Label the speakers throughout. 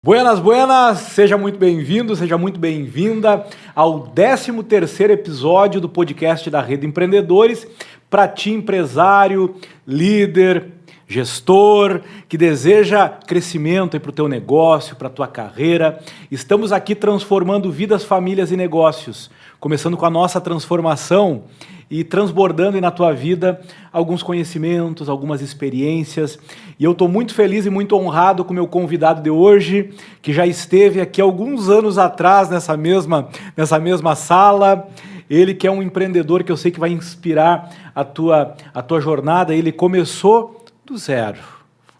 Speaker 1: Buenas, buenas! Seja muito bem-vindo, seja muito bem-vinda ao 13º episódio do podcast da Rede Empreendedores. Para ti, empresário, líder, gestor, que deseja crescimento para o teu negócio, para a tua carreira. Estamos aqui transformando vidas, famílias e negócios, começando com a nossa transformação e transbordando aí na tua vida alguns conhecimentos, algumas experiências. E eu estou muito feliz e muito honrado com o meu convidado de hoje, que já esteve aqui alguns anos atrás nessa mesma sala. Ele que é um empreendedor que eu sei que vai inspirar a tua jornada. Ele começou do zero.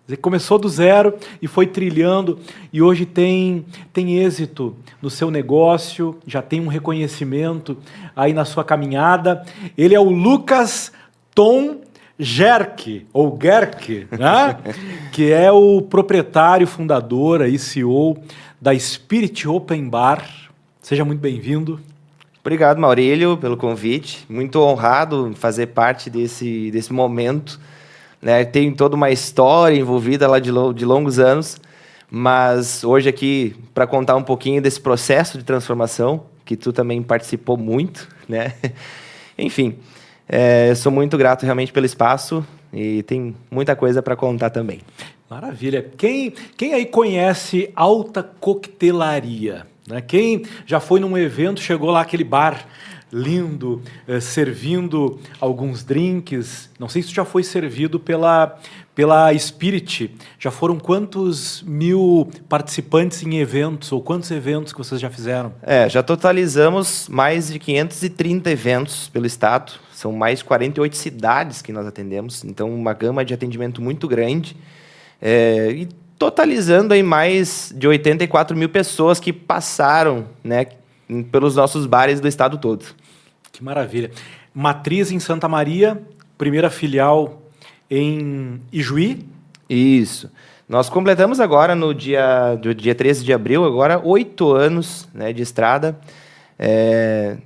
Speaker 1: Ele começou do zero e foi trilhando e hoje tem êxito no seu negócio, já tem um reconhecimento aí na sua caminhada. Ele é o Lucas Tom Gerke, ou Gerke, né? Que é o proprietário, fundador e CEO da Spirit Open Bar. Seja muito bem-vindo.
Speaker 2: Obrigado, Maurílio, pelo convite. Muito honrado em fazer parte desse momento. Né? Tem toda uma história envolvida lá de longos anos, mas hoje aqui para contar um pouquinho desse processo de transformação, que tu também participou muito, né? Enfim, sou muito grato realmente pelo espaço e tem muita coisa para contar também.
Speaker 1: Maravilha. Quem aí conhece Alta Coquetelaria? Né? Quem já foi num evento, chegou lá aquele bar lindo, servindo alguns drinks. Não sei se tu já foi servido pela Spirit. Já foram quantos mil participantes em eventos, ou quantos eventos que vocês já fizeram?
Speaker 2: Já totalizamos mais de 530 eventos pelo estado. São mais de 48 cidades que nós atendemos. Então, uma gama de atendimento muito grande. E totalizando aí mais de 84 mil pessoas que passaram, né, pelos nossos bares do estado todo.
Speaker 1: Que maravilha. Matriz em Santa Maria, primeira filial em Ijuí?
Speaker 2: Isso. Nós completamos agora, no dia 13 de abril, agora 8 anos, né, de estrada.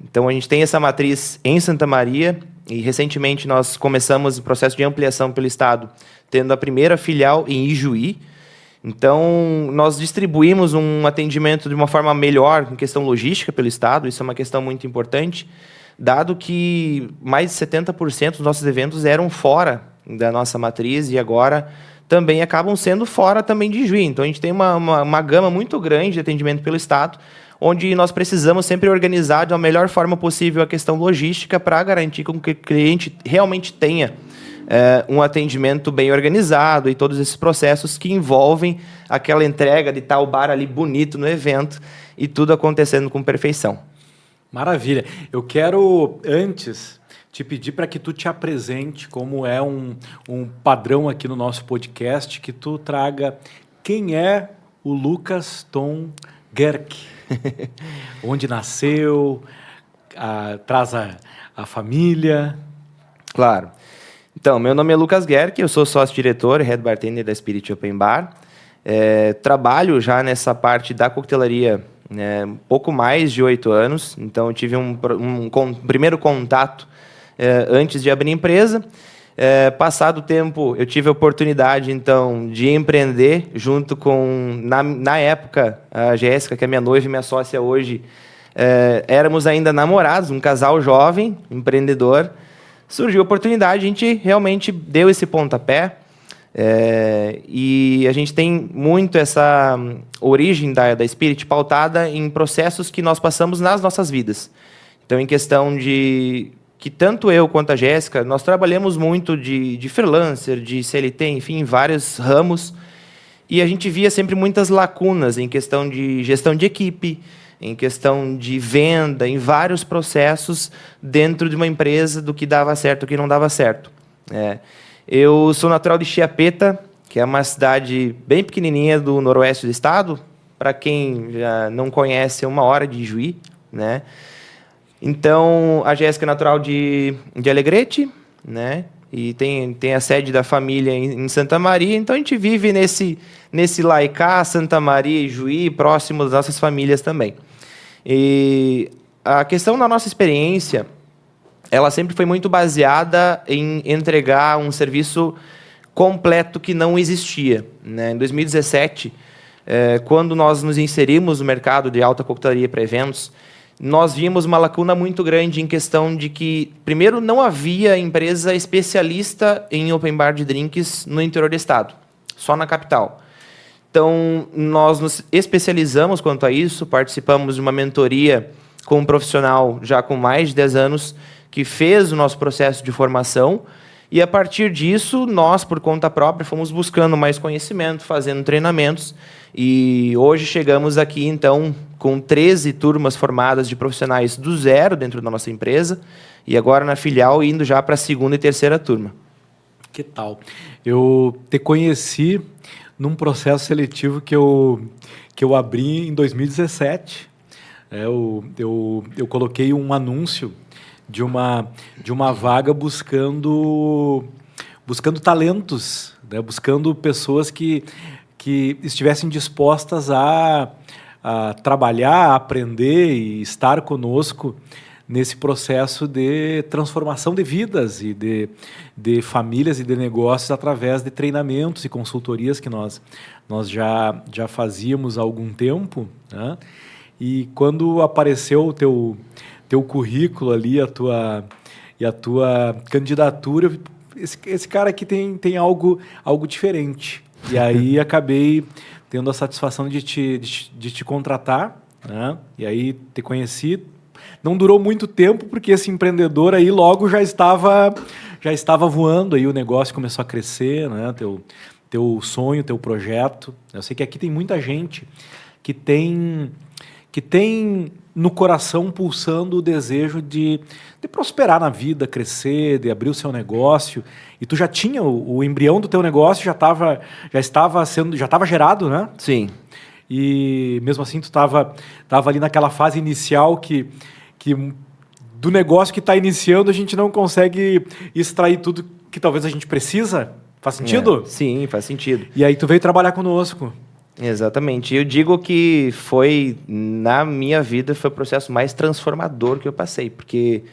Speaker 2: Então, a gente tem essa matriz em Santa Maria e, recentemente, nós começamos o processo de ampliação pelo estado, tendo a primeira filial em Ijuí. Então, nós distribuímos um atendimento de uma forma melhor em questão logística pelo estado. Isso é uma questão muito importante, dado que mais de 70% dos nossos eventos eram fora da nossa matriz e agora também acabam sendo fora também de Juiz. Então, a gente tem uma gama muito grande de atendimento pelo estado, onde nós precisamos sempre organizar da melhor forma possível a questão logística para garantir que o cliente realmente tenha um atendimento bem organizado e todos esses processos que envolvem aquela entrega de tal bar ali bonito no evento e tudo acontecendo com perfeição.
Speaker 1: Maravilha. Eu quero, antes, te pedir para que tu te apresente, como é um padrão aqui no nosso podcast, que tu traga quem é o Lucas Tom Gerke. Onde nasceu, traz a família.
Speaker 2: Claro. Então, meu nome é Lucas Gerke, eu sou sócio-diretor e head bartender da Spirit Open Bar. Trabalho já nessa parte da coquetelaria um pouco mais de 8 anos. Então, eu tive um primeiro contato antes de abrir a empresa. Passado o tempo, eu tive a oportunidade, então, de empreender junto com, na época, a Jéssica, que é minha noiva e minha sócia hoje. Éramos ainda namorados, um casal jovem, empreendedor. Surgiu a oportunidade, a gente realmente deu esse pontapé e a gente tem muito essa origem da Spirit pautada em processos que nós passamos nas nossas vidas. Então, em questão de que tanto eu quanto a Jéssica, nós trabalhamos muito de freelancer, de CLT, enfim, em vários ramos, e a gente via sempre muitas lacunas em questão de gestão de equipe, em questão de venda, em vários processos dentro de uma empresa do que dava certo e o que não dava certo. Eu sou natural de Chiapeta, que é uma cidade bem pequenininha do noroeste do estado. Para quem já não conhece, é 1 hora de Juí, né? Então, a Jéssica é natural de Alegrete, né? E tem a sede da família em Santa Maria. Então, a gente vive nesse Laicá, Santa Maria e Juí, próximo das nossas famílias também. E a questão da nossa experiência, ela sempre foi muito baseada em entregar um serviço completo que não existia, né? Em 2017, quando nós nos inserimos no mercado de alta coquetelaria para eventos, nós vimos uma lacuna muito grande em questão de que, primeiro, não havia empresa especialista em open bar de drinks no interior do estado, só na capital. Então, nós nos especializamos quanto a isso, participamos de uma mentoria com um profissional já com mais de 10 anos, que fez o nosso processo de formação, e a partir disso, nós, por conta própria, fomos buscando mais conhecimento, fazendo treinamentos, e hoje chegamos aqui, então, com 13 turmas formadas de profissionais do zero dentro da nossa empresa, e agora na filial indo já para a segunda e terceira turma.
Speaker 1: Que tal? Eu te conheci num processo seletivo que eu abri em 2017. Eu coloquei um anúncio de uma vaga buscando talentos, né? Buscando pessoas que estivessem dispostas a trabalhar, a aprender e estar conosco nesse processo de transformação de vidas e de famílias e de negócios através de treinamentos e consultorias que nós já fazíamos há algum tempo, né? E quando apareceu o teu currículo ali, a tua candidatura, esse cara aqui tem algo diferente. E aí acabei tendo a satisfação de te contratar, né? E aí te conheci. Não durou muito tempo, porque esse empreendedor aí logo já estava voando, aí o negócio começou a crescer, né? Teu sonho, teu projeto. Eu sei que aqui tem muita gente que tem no coração pulsando o desejo de prosperar na vida, crescer, de abrir o seu negócio. E tu já tinha o embrião do teu negócio, já estava gerado, né?
Speaker 2: Sim.
Speaker 1: E mesmo assim tu estava ali naquela fase inicial que do negócio que está iniciando a gente não consegue extrair tudo que talvez a gente precisa. Faz sentido?
Speaker 2: Sim, faz sentido.
Speaker 1: E aí tu veio trabalhar conosco.
Speaker 2: Exatamente. Eu digo que na minha vida, foi o processo mais transformador que eu passei, porque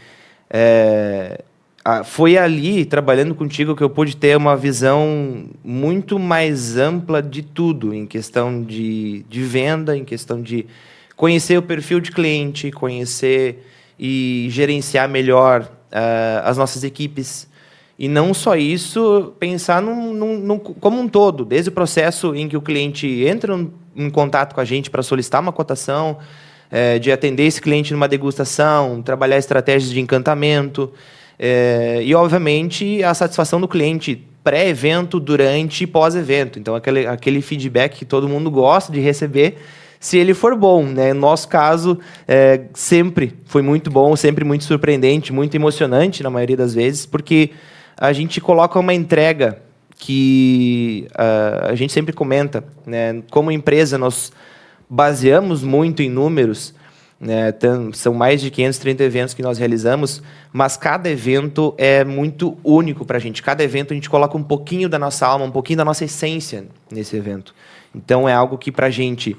Speaker 2: foi ali, trabalhando contigo, que eu pude ter uma visão muito mais ampla de tudo, em questão de venda, em questão de conhecer o perfil de cliente, conhecer e gerenciar melhor as nossas equipes. E não só isso, pensar como um todo, desde o processo em que o cliente entra em contato com a gente para solicitar uma cotação, de atender esse cliente numa degustação, trabalhar estratégias de encantamento, e, obviamente, a satisfação do cliente pré-evento, durante e pós-evento. Então, aquele feedback que todo mundo gosta de receber, se ele for bom, né? No nosso caso, sempre foi muito bom, sempre muito surpreendente, muito emocionante, na maioria das vezes, porque a gente coloca uma entrega que a gente sempre comenta, né? Como empresa, nós baseamos muito em números, né? São mais de 530 eventos que nós realizamos, mas cada evento é muito único para a gente. Cada evento a gente coloca um pouquinho da nossa alma, um pouquinho da nossa essência nesse evento. Então, é algo que para a gente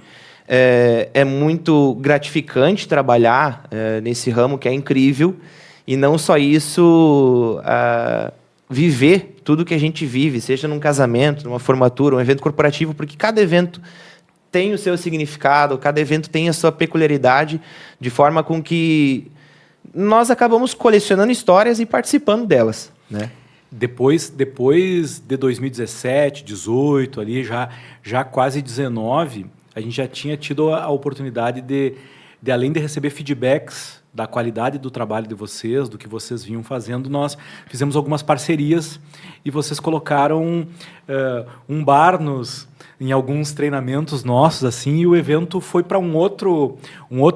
Speaker 2: é muito gratificante trabalhar nesse ramo, que é incrível. E não só isso, viver tudo que a gente vive, seja num casamento, numa formatura, um evento corporativo, porque cada evento tem o seu significado, cada evento tem a sua peculiaridade, de forma com que nós acabamos colecionando histórias e participando delas, né?
Speaker 1: Depois de 2017, 18, ali já quase 19, a gente já tinha tido a oportunidade de além de receber feedbacks da qualidade do trabalho de vocês, do que vocês vinham fazendo, nós fizemos algumas parcerias e vocês colocaram um bar em alguns treinamentos nossos, assim, e o evento foi para um outro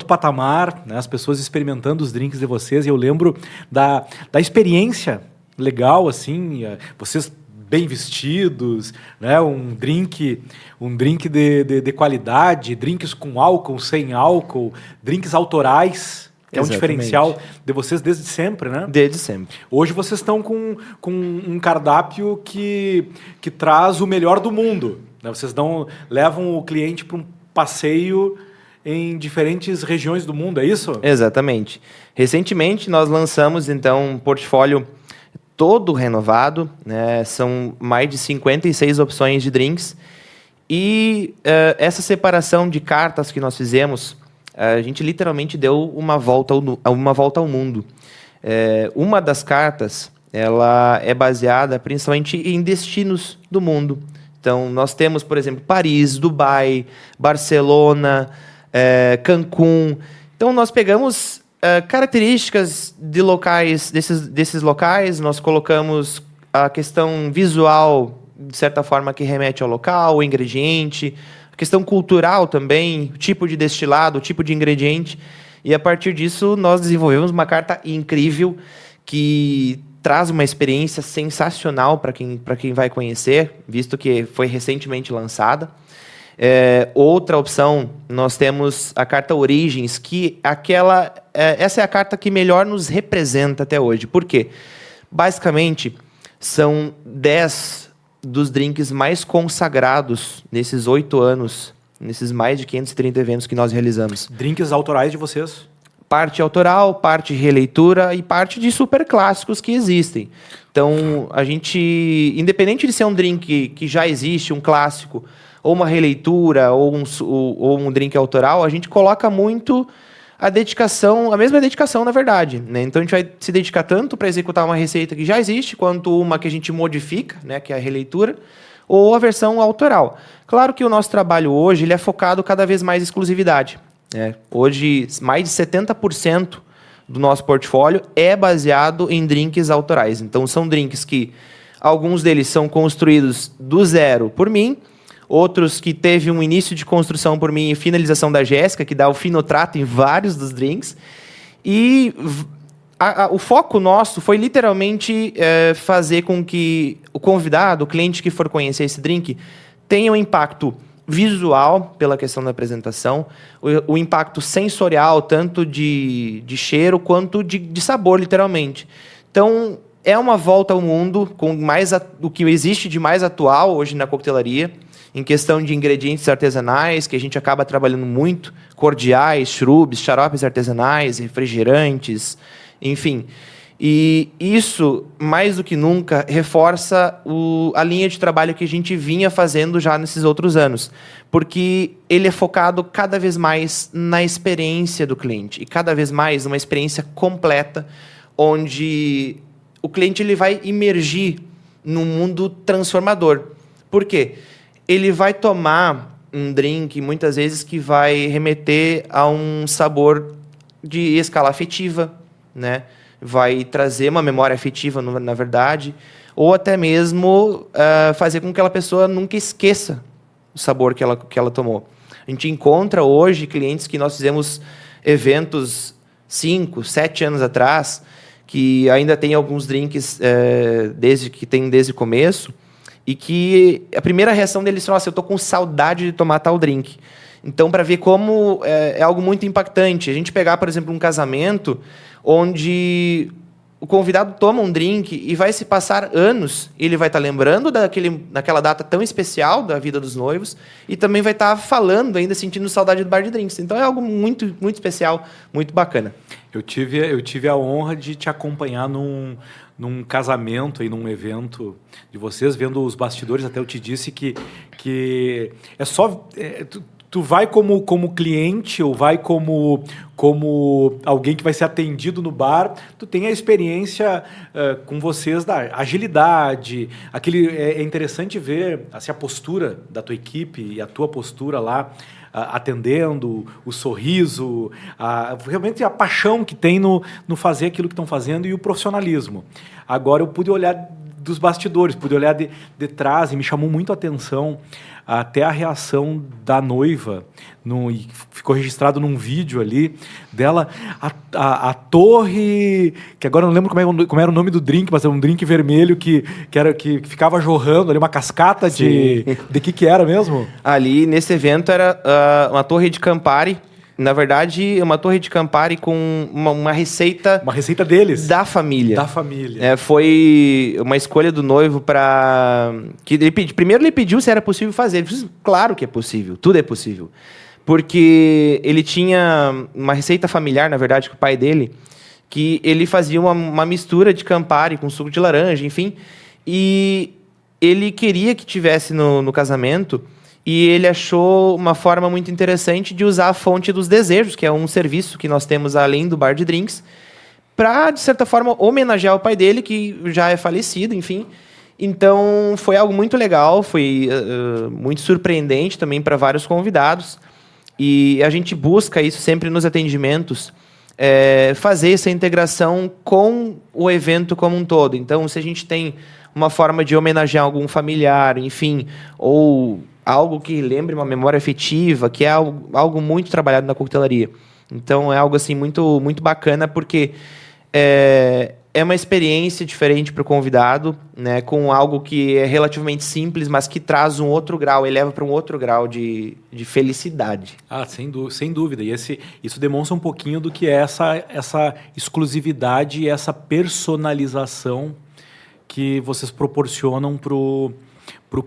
Speaker 1: patamar, né? As pessoas experimentando os drinks de vocês, e eu lembro da experiência legal, assim, vocês bem vestidos, né? Um drink de qualidade, drinks com álcool, sem álcool, drinks autorais, que é um diferencial de vocês desde sempre, né?
Speaker 2: Desde sempre.
Speaker 1: Hoje vocês estão com um cardápio que traz o melhor do mundo, né? Vocês levam o cliente para um passeio em diferentes regiões do mundo, é isso?
Speaker 2: Exatamente. Recentemente nós lançamos, então, um portfólio todo renovado, né? São mais de 56 opções de drinks, E essa separação de cartas que nós fizemos, a gente literalmente deu uma volta ao mundo. Uma das cartas, ela é baseada principalmente em destinos do mundo. Então, nós temos, por exemplo, Paris, Dubai, Barcelona, Cancún. Então, nós pegamos características de locais, desses locais, nós colocamos a questão visual, de certa forma, que remete ao local, o ingrediente, a questão cultural também, o tipo de destilado, o tipo de ingrediente. E, a partir disso, nós desenvolvemos uma carta incrível que traz uma experiência sensacional para quem vai conhecer, visto que foi recentemente lançada. Outra opção, nós temos a carta Origens, que essa é a carta que melhor nos representa até hoje. Por quê? Basicamente, são 10 dos drinks mais consagrados nesses 8 anos, nesses mais de 530 eventos que nós realizamos.
Speaker 1: Drinks autorais de vocês?
Speaker 2: Parte autoral, parte releitura e parte de super clássicos que existem. Então, a gente, independente de ser um drink que já existe, um clássico, ou uma releitura, ou um drink autoral, a gente coloca muito a mesma dedicação, na verdade, né? Então, a gente vai se dedicar tanto para executar uma receita que já existe, quanto uma que a gente modifica, né, que é a releitura, ou a versão autoral. Claro que o nosso trabalho hoje ele é focado cada vez mais em exclusividade. Hoje, mais de 70% do nosso portfólio é baseado em drinks autorais. Então, são drinks que alguns deles são construídos do zero por mim, outros que teve um início de construção por mim e finalização da Jéssica, que dá o fino trato em vários dos drinks. E o foco nosso foi literalmente fazer com que o convidado, o cliente que for conhecer esse drink, tenha um impacto visual, pela questão da apresentação, o impacto sensorial, tanto de cheiro quanto de sabor, literalmente. Então, é uma volta ao mundo com o que existe de mais atual hoje na coquetelaria, em questão de ingredientes artesanais, que a gente acaba trabalhando muito, cordiais, shrubs, xaropes artesanais, refrigerantes, enfim. E isso, mais do que nunca, reforça a linha de trabalho que a gente vinha fazendo já nesses outros anos. Porque ele é focado cada vez mais na experiência do cliente. E cada vez mais numa experiência completa, onde o cliente ele vai imergir num mundo transformador. Por quê? Ele vai tomar um drink, muitas vezes, que vai remeter a um sabor de escala afetiva, né? Vai trazer uma memória afetiva, na verdade, ou até mesmo fazer com que aquela pessoa nunca esqueça o sabor que ela tomou. A gente encontra hoje clientes que nós fizemos eventos 5, 7 anos atrás, que ainda tem alguns drinks desde o começo, e que a primeira reação deles foi: nossa, eu estou com saudade de tomar tal drink. Então, para ver como é algo muito impactante. A gente pegar, por exemplo, um casamento onde o convidado toma um drink e vai se passar anos, e ele vai estar lembrando daquela data tão especial da vida dos noivos, e também vai estar falando, ainda sentindo saudade do bar de drinks. Então, é algo muito, muito especial, muito bacana. Eu tive a honra de te acompanhar num casamento e num evento de vocês, vendo os bastidores. Até eu te disse que é só... Tu vai como cliente ou vai como alguém que vai ser atendido no bar, tu tem a experiência com vocês da agilidade. É interessante ver assim, a postura da tua equipe e a tua postura lá, atendendo, o sorriso, realmente a paixão que tem no fazer aquilo que estão fazendo e o profissionalismo. Agora eu pude olhar dos bastidores, pude olhar de trás, e me chamou muito a atenção até a reação da noiva, e ficou registrado num vídeo ali, dela, a torre, que agora eu não lembro como era o nome do drink, mas era um drink vermelho que ficava jorrando ali, uma cascata de que era mesmo? Ali, nesse evento, era uma torre de Campari. Na verdade, uma torre de Campari com uma receita... Uma receita deles? Da família. Da família. Foi uma escolha do noivo para... Primeiro ele pediu se era possível fazer. Ele disse, claro que é possível, tudo é possível. Porque ele tinha uma receita familiar, na verdade, com o pai dele, que ele fazia uma mistura de Campari com suco de laranja, enfim. E ele queria que tivesse no casamento... e ele achou uma forma muito interessante de usar a fonte dos desejos, que é um serviço que nós temos além do bar de drinks, para, de certa forma, homenagear o pai dele, que já é falecido, enfim. Então, foi algo muito legal, foi muito surpreendente também para vários convidados. E a gente busca isso sempre nos atendimentos, fazer essa integração com o evento como um todo. Então, se a gente tem uma forma de homenagear algum familiar, enfim, ou algo que lembre uma memória afetiva, que é algo muito trabalhado na coquetelaria. Então, é algo assim muito, muito bacana, porque é uma experiência diferente para o convidado, né, com algo que é relativamente simples, mas que traz um outro grau, eleva para um outro grau de felicidade.
Speaker 1: Sem dúvida. E isso demonstra um pouquinho do que é essa exclusividade e essa personalização que vocês proporcionam para o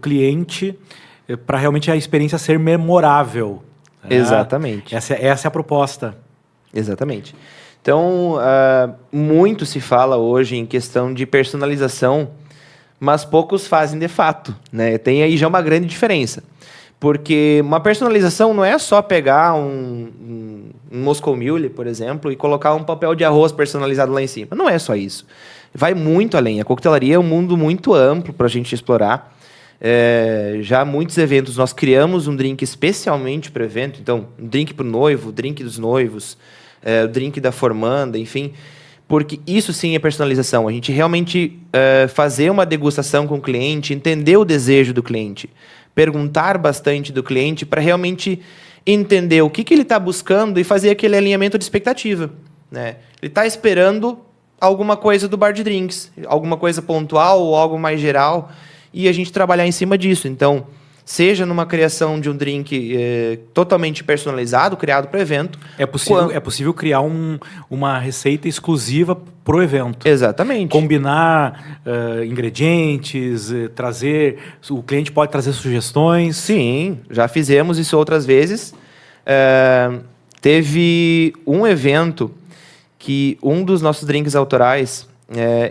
Speaker 1: cliente, para realmente a experiência ser memorável. Né?
Speaker 2: Exatamente.
Speaker 1: Essa é a proposta.
Speaker 2: Exatamente. Então, muito se fala hoje em questão de personalização, mas poucos fazem de fato, né? Tem aí já uma grande diferença. Porque uma personalização não é só pegar um Moscow Mule, por exemplo, e colocar um papel de arroz personalizado lá em cima. Não é só isso. Vai muito além. A coquetelaria é um mundo muito amplo para a gente explorar. Já muitos eventos nós criamos um drink especialmente para o evento. Então, um drink para o noivo, drink dos noivos, o drink da formanda, enfim. Porque isso sim é personalização. A gente realmente fazer uma degustação com o cliente, entender o desejo do cliente, perguntar bastante do cliente para realmente entender o que ele está buscando e fazer aquele alinhamento de expectativa. Né? Ele está esperando alguma coisa do bar de drinks, alguma coisa pontual ou algo mais geral, e a gente trabalhar em cima disso. Então, seja numa criação de um drink totalmente personalizado, criado para o evento.
Speaker 1: É possível criar uma receita exclusiva para o evento.
Speaker 2: Exatamente.
Speaker 1: Combinar ingredientes, trazer... O cliente pode trazer sugestões.
Speaker 2: Sim, já fizemos isso outras vezes. Teve um evento que um dos nossos drinks autorais,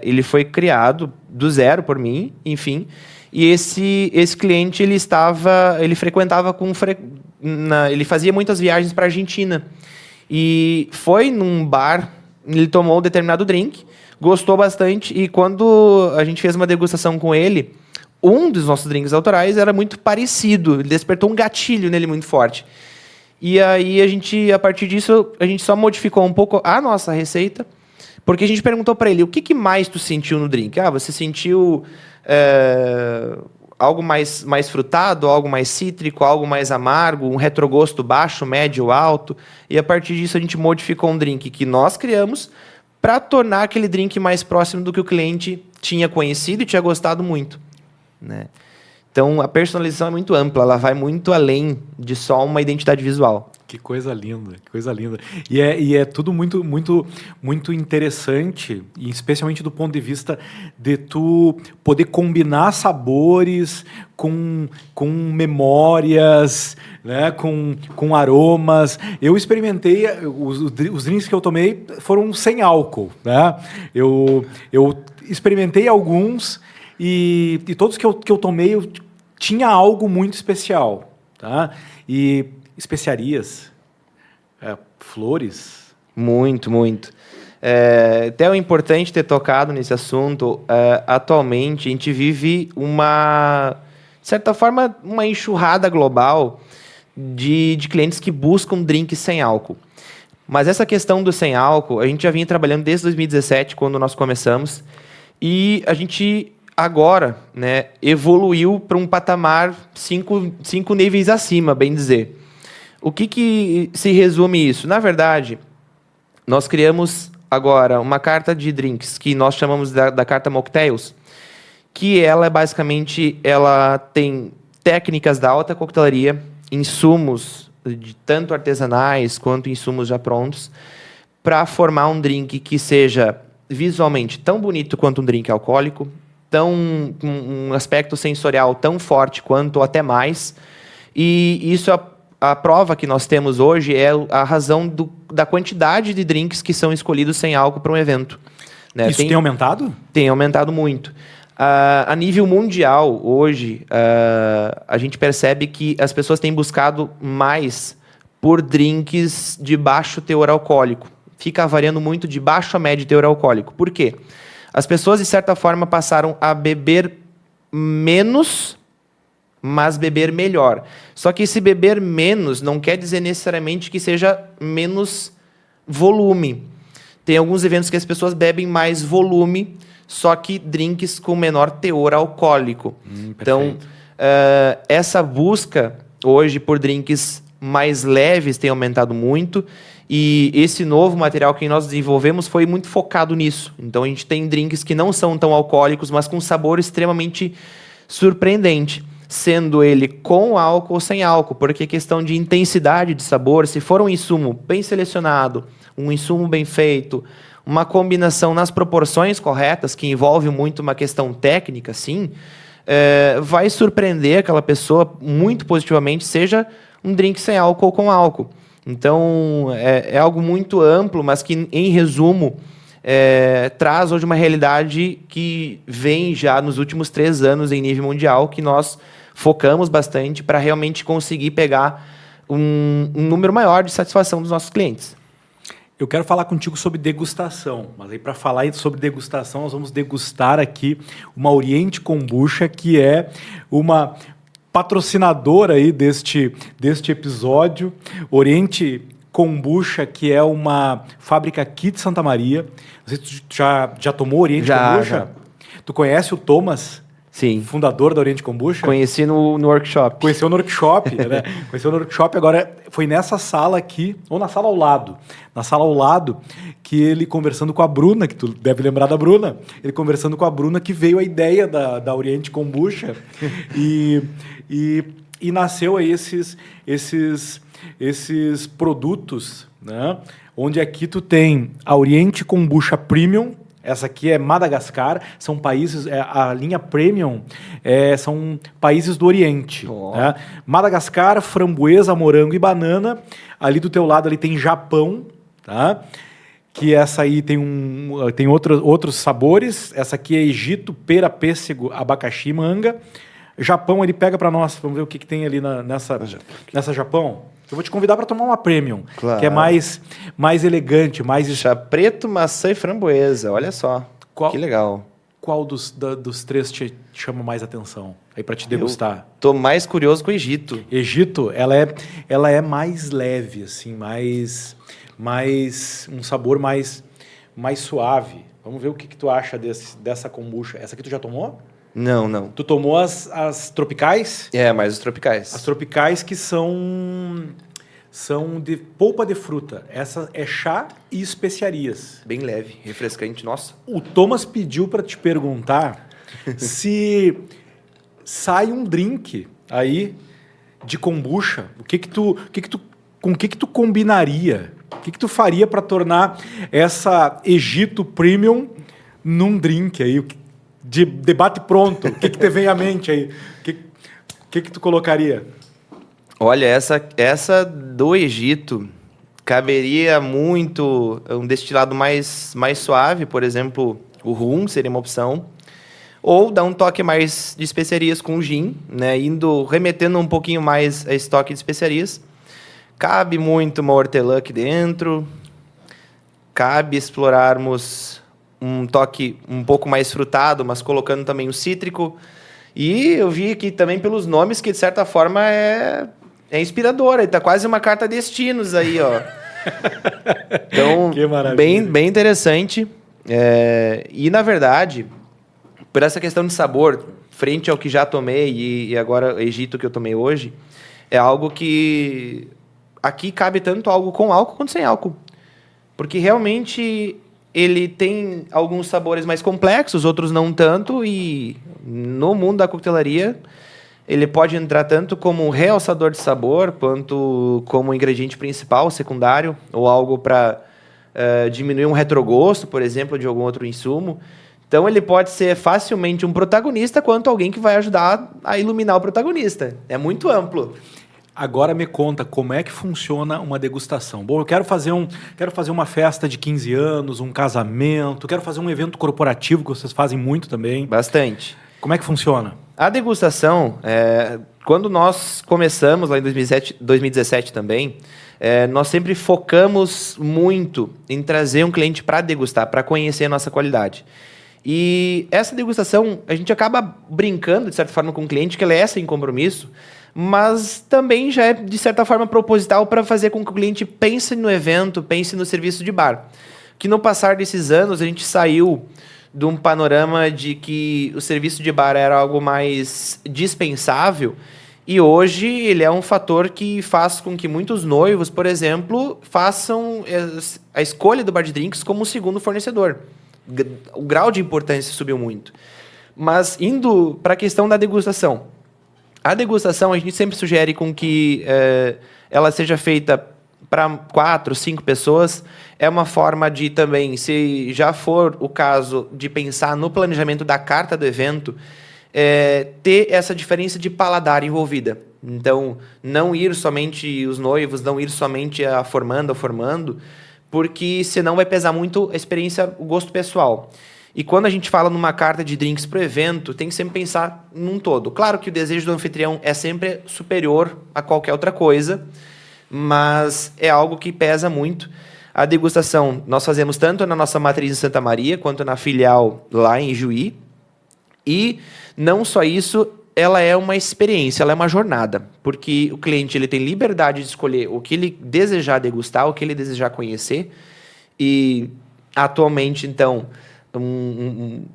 Speaker 2: ele foi criado do zero por mim, enfim... E esse cliente ele frequentava ele fazia muitas viagens para a Argentina. E foi num bar, ele tomou um determinado drink, gostou bastante, e quando a gente fez uma degustação com ele, um dos nossos drinks autorais era muito parecido, ele despertou um gatilho nele muito forte. E aí a partir disso, a gente só modificou um pouco a nossa receita, porque a gente perguntou para ele, o que mais tu sentiu no drink? Você sentiu algo mais frutado, algo mais cítrico, algo mais amargo, um retrogosto baixo, médio, alto. E a partir disso a gente modificou um drink que nós criamos para tornar aquele drink mais próximo do que o cliente tinha conhecido e tinha gostado muito. Né? Então a personalização é muito ampla, ela vai muito além de só uma identidade visual.
Speaker 1: Que coisa linda, que coisa linda. E é tudo muito, muito, muito interessante, e especialmente do ponto de vista de tu poder combinar sabores com memórias, né, com aromas. Eu experimentei, os drinks que eu tomei foram sem álcool. Né? Eu experimentei alguns e todos que eu tomei tinha algo muito especial. Tá? E especiarias, flores.
Speaker 2: Muito, muito. Até é importante ter tocado nesse assunto. Atualmente, a gente vive de certa forma, uma enxurrada global de clientes que buscam drinks sem álcool. Mas essa questão do sem álcool, a gente já vinha trabalhando desde 2017, quando nós começamos, e a gente agora, né, evoluiu para um patamar 5 níveis acima, bem dizer. O que se resume isso? Na verdade, nós criamos agora uma carta de drinks que nós chamamos da carta Mocktails, que ela ela tem técnicas da alta coquetelaria, insumos tanto artesanais quanto insumos já prontos, para formar um drink que seja visualmente tão bonito quanto um drink alcoólico, com um aspecto sensorial tão forte quanto ou até mais. E isso a prova que nós temos hoje é a razão da quantidade de drinks que são escolhidos sem álcool para um evento. Né?
Speaker 1: Isso tem aumentado?
Speaker 2: Tem aumentado muito. A nível mundial, hoje, a gente percebe que as pessoas têm buscado mais por drinks de baixo teor alcoólico. Fica variando muito de baixo a médio teor alcoólico. Por quê? As pessoas, de certa forma, passaram a beber menos, mas beber melhor. Só que esse beber menos não quer dizer necessariamente que seja menos volume. Tem alguns eventos que as pessoas bebem mais volume, só que drinks com menor teor alcoólico. Então, essa busca hoje por drinks mais leves tem aumentado muito, e esse novo material que nós desenvolvemos foi muito focado nisso. Então, a gente tem drinks que não são tão alcoólicos, mas com sabor extremamente surpreendente, sendo ele com álcool ou sem álcool, porque questão de intensidade de sabor, se for um insumo bem selecionado, um insumo bem feito, uma combinação nas proporções corretas, que envolve muito uma questão técnica, sim, vai surpreender aquela pessoa muito positivamente, seja um drink sem álcool ou com álcool. Então, é algo muito amplo, mas que, em resumo, traz hoje uma realidade que vem já nos últimos 3 anos em nível mundial, que nós focamos bastante para realmente conseguir pegar um número maior de satisfação dos nossos clientes.
Speaker 1: Eu quero falar contigo sobre degustação, mas aí para falar sobre degustação, nós vamos degustar aqui uma Oriente Kombucha, que é uma patrocinadora aí deste episódio. Oriente Kombucha, que é uma fábrica aqui de Santa Maria. Não sei se tu já tomou Oriente Kombucha? Já. Tu conhece o Thomas?
Speaker 2: Sim.
Speaker 1: Fundador da Oriente Kombucha?
Speaker 2: Conheci no workshop.
Speaker 1: Conheceu no workshop, né? Conheceu no workshop, agora foi nessa sala aqui, ou na sala ao lado. Na sala ao lado, que ele conversando com a Bruna, que tu deve lembrar da Bruna, ele conversando com a Bruna, que veio a ideia da Oriente Kombucha e nasceu aí esses produtos, né? Onde aqui tu tem a Oriente Kombucha Premium. Essa aqui é Madagascar, são países, a linha Premium são países do Oriente. Né? Madagascar, framboesa, morango e banana. Ali do teu lado ali tem Japão, tá? Que essa aí tem outros sabores. Essa aqui é Egito, pera, pêssego, abacaxi, manga. Japão, ele pega para nós, vamos ver o que tem ali nessa Japão. Eu vou te convidar para tomar uma Premium, claro, que é mais elegante, mais...
Speaker 2: Chá preto, maçã e framboesa, olha só, que legal.
Speaker 1: Qual dos 3 te chama mais atenção aí para te degustar?
Speaker 2: Tô mais curioso com o Egito.
Speaker 1: Egito, ela é mais leve, assim, um sabor mais suave. Vamos ver o que tu acha dessa kombucha. Essa aqui tu já tomou?
Speaker 2: Não.
Speaker 1: Tu tomou as tropicais?
Speaker 2: Mais os tropicais.
Speaker 1: As tropicais que são de polpa de fruta. Essa é chá e especiarias.
Speaker 2: Bem leve, refrescante, nossa.
Speaker 1: O Thomas pediu para te perguntar se sai um drink aí de kombucha. Com o que tu combinaria? O que tu faria para tornar essa Egito Premium num drink aí? De debate pronto, o que te vem à mente aí? O que tu colocaria?
Speaker 2: Olha, essa do Egito caberia muito um destilado mais suave, por exemplo, o rum seria uma opção, ou dar um toque mais de especiarias com o gin, né, remetendo um pouquinho mais a esse toque de especiarias. Cabe muito uma hortelã aqui dentro, cabe explorarmos um toque um pouco mais frutado, mas colocando também o cítrico. E eu vi aqui também pelos nomes que, de certa forma, é inspiradora. Está quase uma carta destinos aí, ó. Então, bem interessante. E, na verdade, por essa questão de sabor, frente ao que já tomei e agora o Egito que eu tomei hoje, é algo que aqui cabe tanto algo com álcool quanto sem álcool. Porque, realmente... ele tem alguns sabores mais complexos, outros não tanto, e no mundo da coquetelaria ele pode entrar tanto como realçador de sabor, quanto como ingrediente principal, secundário, ou algo para diminuir um retrogosto, por exemplo, de algum outro insumo. Então ele pode ser facilmente um protagonista, quanto alguém que vai ajudar a iluminar o protagonista. É muito amplo.
Speaker 1: Agora me conta como é que funciona uma degustação. Bom, eu quero fazer uma festa de 15 anos, um casamento, quero fazer um evento corporativo, que vocês fazem muito também.
Speaker 2: Bastante.
Speaker 1: Como é que funciona?
Speaker 2: A degustação, quando nós começamos lá em 2017 também, nós sempre focamos muito em trazer um cliente para degustar, para conhecer a nossa qualidade. E essa degustação, a gente acaba brincando, de certa forma, com o cliente, que ela é sem compromisso, mas também já é, de certa forma, proposital para fazer com que o cliente pense no evento, pense no serviço de bar. Que no passar desses anos, a gente saiu de um panorama de que o serviço de bar era algo mais dispensável, e hoje ele é um fator que faz com que muitos noivos, por exemplo, façam a escolha do bar de drinks como o segundo fornecedor. O grau de importância subiu muito. Mas indo para a questão da degustação. A degustação, a gente sempre sugere com que ela seja feita para 4, 5 pessoas. É uma forma de também, se já for o caso de pensar no planejamento da carta do evento, ter essa diferença de paladar envolvida. Então, não ir somente os noivos, não ir somente a formando, porque senão vai pesar muito a experiência, o gosto pessoal. E quando a gente fala numa carta de drinks para o evento, tem que sempre pensar num todo. Claro que o desejo do anfitrião é sempre superior a qualquer outra coisa, mas é algo que pesa muito. A degustação nós fazemos tanto na nossa matriz em Santa Maria, quanto na filial lá em Juí. E não só isso, ela é uma experiência, ela é uma jornada, porque o cliente ele tem liberdade de escolher o que ele desejar degustar, o que ele desejar conhecer. E atualmente, então,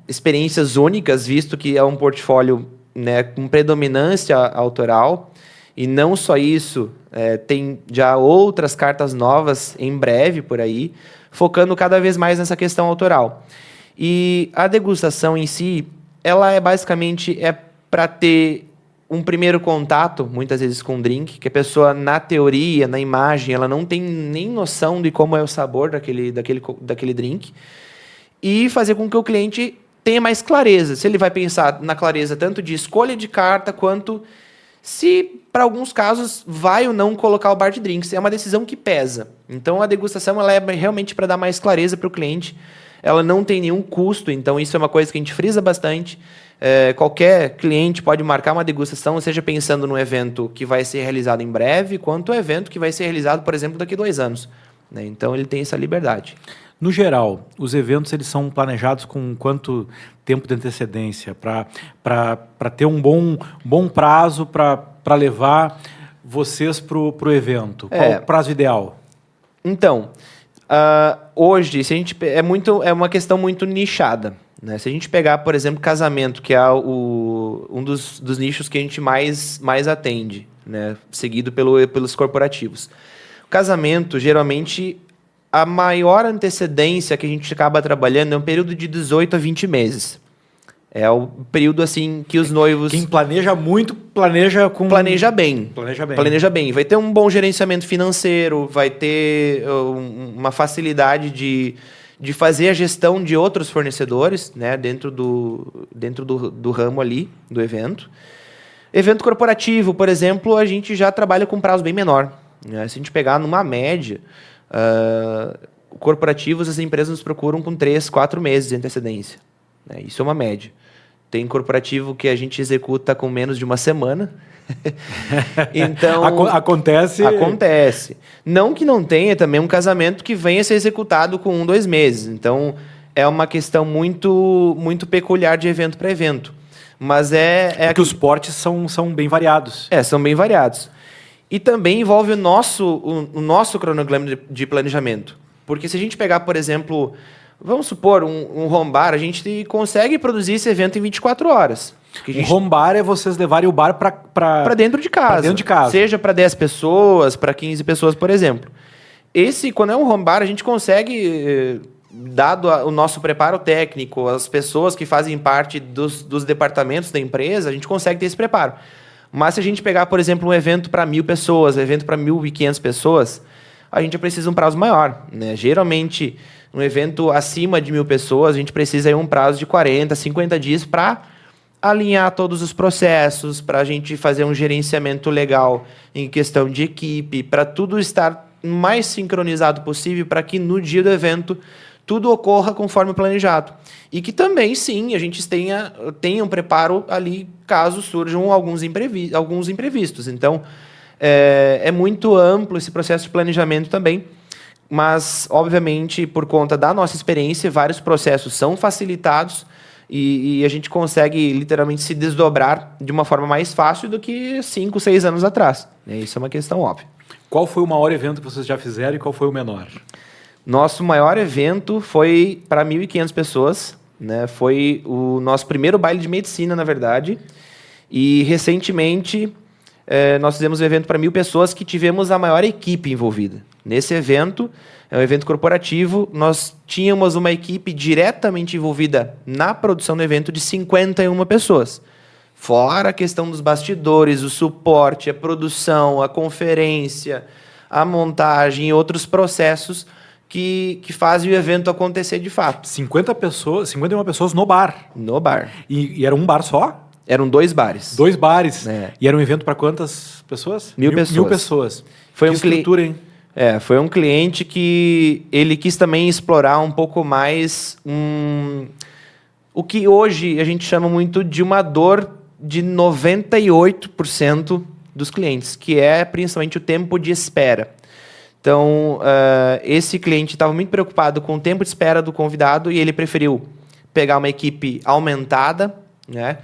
Speaker 2: experiências únicas, visto que é um portfólio, né, com predominância autoral. E não só isso, tem já outras cartas novas em breve por aí, focando cada vez mais nessa questão autoral. E a degustação em si, ela é basicamente para ter um primeiro contato, muitas vezes com o drink, que a pessoa, na teoria, na imagem, ela não tem nem noção de como é o sabor daquele drink, e fazer com que o cliente tenha mais clareza. Se ele vai pensar na clareza tanto de escolha de carta, quanto se, para alguns casos, vai ou não colocar o bar de drinks. É uma decisão que pesa. Então, a degustação ela é realmente para dar mais clareza para o cliente. Ela não tem nenhum custo, então isso é uma coisa que a gente frisa bastante. Qualquer cliente pode marcar uma degustação, seja pensando no evento que vai ser realizado em breve, quanto o evento que vai ser realizado, por exemplo, daqui a 2 anos. Né? Então, ele tem essa liberdade.
Speaker 1: No geral, os eventos eles são planejados com quanto tempo de antecedência para ter um bom prazo para levar vocês para o evento? Qual o prazo ideal?
Speaker 2: Então, hoje é uma questão muito nichada. Né? Se a gente pegar, por exemplo, casamento, que é um dos nichos que a gente mais atende, né? Seguido pelos corporativos. O casamento, geralmente, a maior antecedência que a gente acaba trabalhando é um período de 18 a 20 meses. É o período assim que os noivos...
Speaker 1: Quem planeja muito, planeja
Speaker 2: bem. Planeja bem. Vai ter um bom gerenciamento financeiro, vai ter uma facilidade de fazer a gestão de outros fornecedores, né, dentro do ramo ali, do evento. Evento corporativo, por exemplo, a gente já trabalha com prazo bem menor. Né? Se a gente pegar numa média... corporativos, as empresas nos procuram com 3, 4 meses de antecedência. Né? Isso é uma média. Tem corporativo que a gente executa com menos de uma semana. Então, acontece. Não que não tenha também um casamento que venha a ser executado com 1, 2 meses. Então, é uma questão muito, muito peculiar de evento para evento. Mas
Speaker 1: porque os portes são bem variados.
Speaker 2: São bem variados. E também envolve o nosso cronograma de planejamento. Porque se a gente pegar, por exemplo, vamos supor, um home bar, a gente consegue produzir esse evento em 24 horas.
Speaker 1: Home bar é vocês levarem o bar para
Speaker 2: dentro de casa. Seja para 10 pessoas, para 15 pessoas, por exemplo. Quando é um home bar, a gente consegue, dado o nosso preparo técnico, as pessoas que fazem parte dos departamentos da empresa, a gente consegue ter esse preparo. Mas se a gente pegar, por exemplo, um evento para 1.000 pessoas, um evento para 1.500 pessoas, a gente precisa de um prazo maior. Né? Geralmente, um evento acima de 1.000 pessoas, a gente precisa de um prazo de 40, 50 dias para alinhar todos os processos, para a gente fazer um gerenciamento legal em questão de equipe, para tudo estar mais sincronizado possível, para que no dia do evento tudo ocorra conforme planejado. E que também, sim, a gente tenha um preparo ali caso surjam alguns imprevistos. Então, é muito amplo esse processo de planejamento também, mas, obviamente, por conta da nossa experiência, vários processos são facilitados e a gente consegue, literalmente, se desdobrar de uma forma mais fácil do que 5, 6 anos atrás. Isso é uma questão óbvia.
Speaker 1: Qual foi o maior evento que vocês já fizeram e qual foi o menor?
Speaker 2: Nosso maior evento foi para 1.500 pessoas, né? Foi o nosso primeiro baile de medicina, na verdade. E, recentemente, nós fizemos um evento para 1.000 pessoas que tivemos a maior equipe envolvida. Nesse evento, é um evento corporativo, nós tínhamos uma equipe diretamente envolvida na produção do evento de 51 pessoas. Fora a questão dos bastidores, o suporte, a produção, a conferência, a montagem e outros processos que fazem o evento acontecer de fato.
Speaker 1: 51 pessoas no bar.
Speaker 2: No bar.
Speaker 1: E era um bar só?
Speaker 2: Eram 2 bares.
Speaker 1: 2 bares.
Speaker 2: É.
Speaker 1: E era um evento para quantas pessoas?
Speaker 2: 1.000 pessoas.
Speaker 1: 1.000 pessoas.
Speaker 2: Foi
Speaker 1: que estrutura, hein?
Speaker 2: Foi um cliente que ele quis também explorar um pouco mais o que hoje a gente chama muito de uma dor de 98% dos clientes, que é principalmente o tempo de espera. Então, esse cliente estava muito preocupado com o tempo de espera do convidado e ele preferiu pegar uma equipe aumentada, né,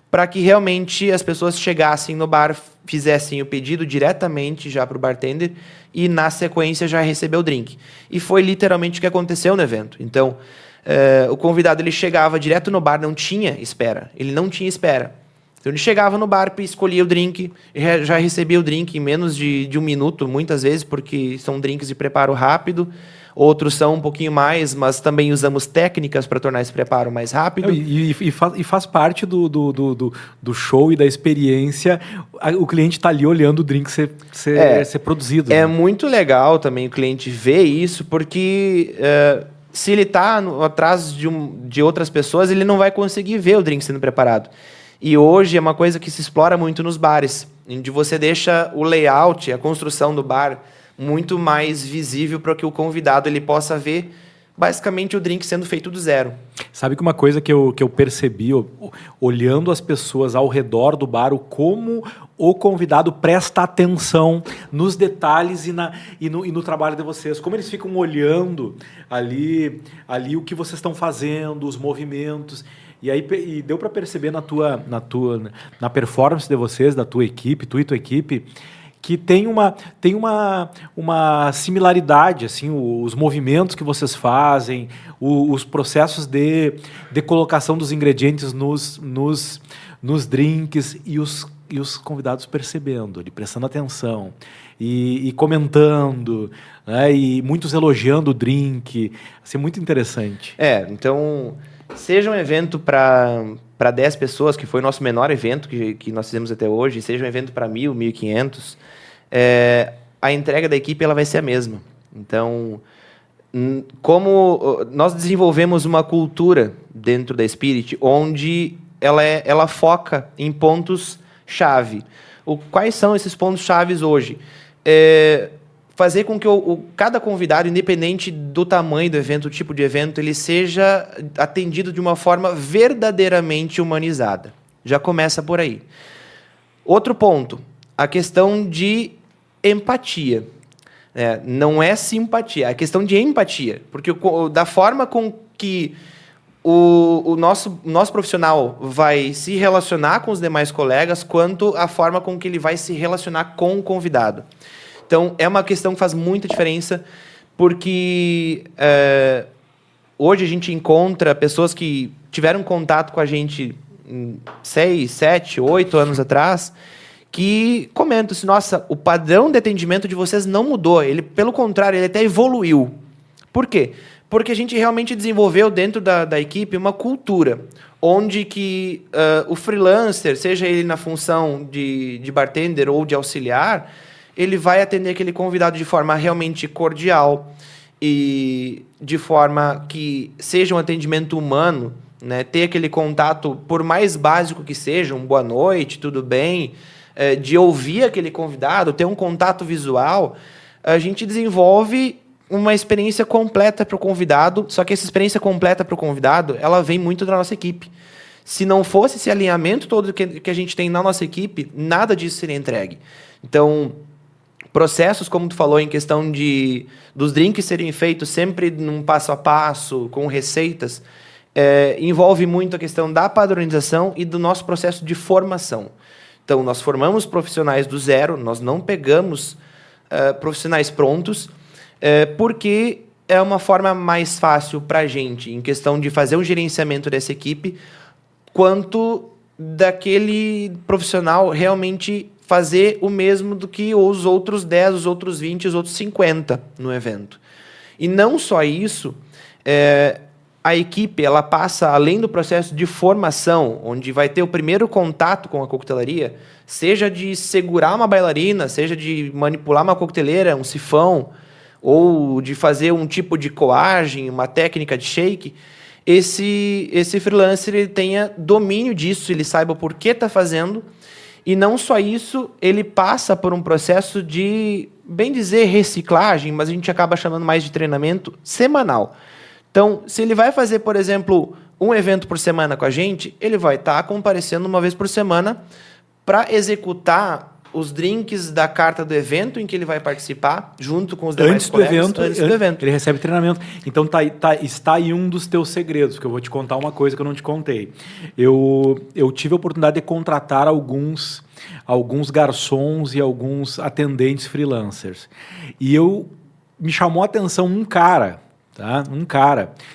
Speaker 2: para que realmente as pessoas chegassem no bar, fizessem o pedido diretamente já para o bartender e, na sequência, já receber o drink. E foi literalmente o que aconteceu no evento. Então, o convidado ele chegava direto no bar, não tinha espera. Ele não tinha espera. Então, ele chegava no bar, escolhia o drink, já recebia o drink em menos de 1 minuto, muitas vezes, porque são drinks de preparo rápido. Outros são um pouquinho mais, mas também usamos técnicas para tornar esse preparo mais rápido.
Speaker 1: E faz parte do show e da experiência. O cliente está ali olhando o drink ser produzido.
Speaker 2: É
Speaker 1: né?
Speaker 2: muito legal também o cliente ver isso, porque se ele está atrás de outras pessoas, ele não vai conseguir ver o drink sendo preparado. E hoje é uma coisa que se explora muito nos bares, onde você deixa o layout, a construção do bar, muito mais visível para que o convidado ele possa ver basicamente o drink sendo feito do zero.
Speaker 1: Sabe que uma coisa que eu percebi, olhando as pessoas ao redor do bar, como o convidado presta atenção nos detalhes e no trabalho de vocês. Como eles ficam olhando ali o que vocês estão fazendo, os movimentos. E deu para perceber na performance de vocês, da tua equipe, tu e tua equipe, que tem uma similaridade, assim, os movimentos que vocês fazem, os processos de colocação dos ingredientes nos drinks e os convidados percebendo, prestando atenção e comentando, né, e muitos elogiando o drink. Assim, muito interessante.
Speaker 2: Então, seja um evento para 10 pessoas, que foi o nosso menor evento que nós fizemos até hoje, seja um evento para 1.000, 1.500, a entrega da equipe ela vai ser a mesma. Então, como nós desenvolvemos uma cultura dentro da Spirit, onde ela foca em pontos-chave. Quais são esses pontos-chave hoje? Fazer com que cada convidado, independente do tamanho do evento, do tipo de evento, ele seja atendido de uma forma verdadeiramente humanizada. Já começa por aí. Outro ponto, a questão de empatia. Não é simpatia, é a questão de empatia. Porque da forma com que o nosso profissional vai se relacionar com os demais colegas, quanto a forma com que ele vai se relacionar com o convidado. Então, é uma questão que faz muita diferença, porque hoje a gente encontra pessoas que tiveram contato com a gente 6, 7, 8 anos atrás, que comentam assim, nossa, o padrão de atendimento de vocês não mudou, pelo contrário, ele até evoluiu. Por quê? Porque a gente realmente desenvolveu dentro da equipe uma cultura, onde que o freelancer, seja ele na função de bartender ou de auxiliar, ele vai atender aquele convidado de forma realmente cordial e de forma que seja um atendimento humano, né? Ter aquele contato, por mais básico que seja, um boa noite, tudo bem, de ouvir aquele convidado, ter um contato visual, a gente desenvolve uma experiência completa para o convidado, só que essa experiência completa para o convidado, ela vem muito da nossa equipe. Se não fosse esse alinhamento todo que a gente tem na nossa equipe, nada disso seria entregue. Então, processos, como tu falou, em questão dos drinks serem feitos sempre num passo a passo, com receitas, envolve muito a questão da padronização e do nosso processo de formação. Então, nós formamos profissionais do zero, nós não pegamos profissionais prontos, porque é uma forma mais fácil para a gente, em questão de fazer um gerenciamento dessa equipe, quanto daquele profissional realmente fazer o mesmo do que os outros 10, os outros 20, os outros 50 no evento. E não só isso, a equipe ela passa, além do processo de formação, onde vai ter o primeiro contato com a coquetelaria, seja de segurar uma bailarina, seja de manipular uma coqueteleira, um sifão, ou de fazer um tipo de coagem, uma técnica de shake, esse freelancer ele tenha domínio disso, ele saiba por que está fazendo, e não só isso, ele passa por um processo de, bem dizer, reciclagem, mas a gente acaba chamando mais de treinamento semanal. Então, se ele vai fazer, por exemplo, um evento por semana com a gente, ele vai estar comparecendo uma vez por semana para executar os drinks da carta do evento em que ele vai participar, junto com os demais colegas. Antes do evento.
Speaker 1: Ele recebe treinamento. Então, está aí um dos teus segredos, que eu vou te contar uma coisa que eu não te contei. Eu tive a oportunidade de contratar alguns garçons e alguns atendentes freelancers. E me chamou a atenção um cara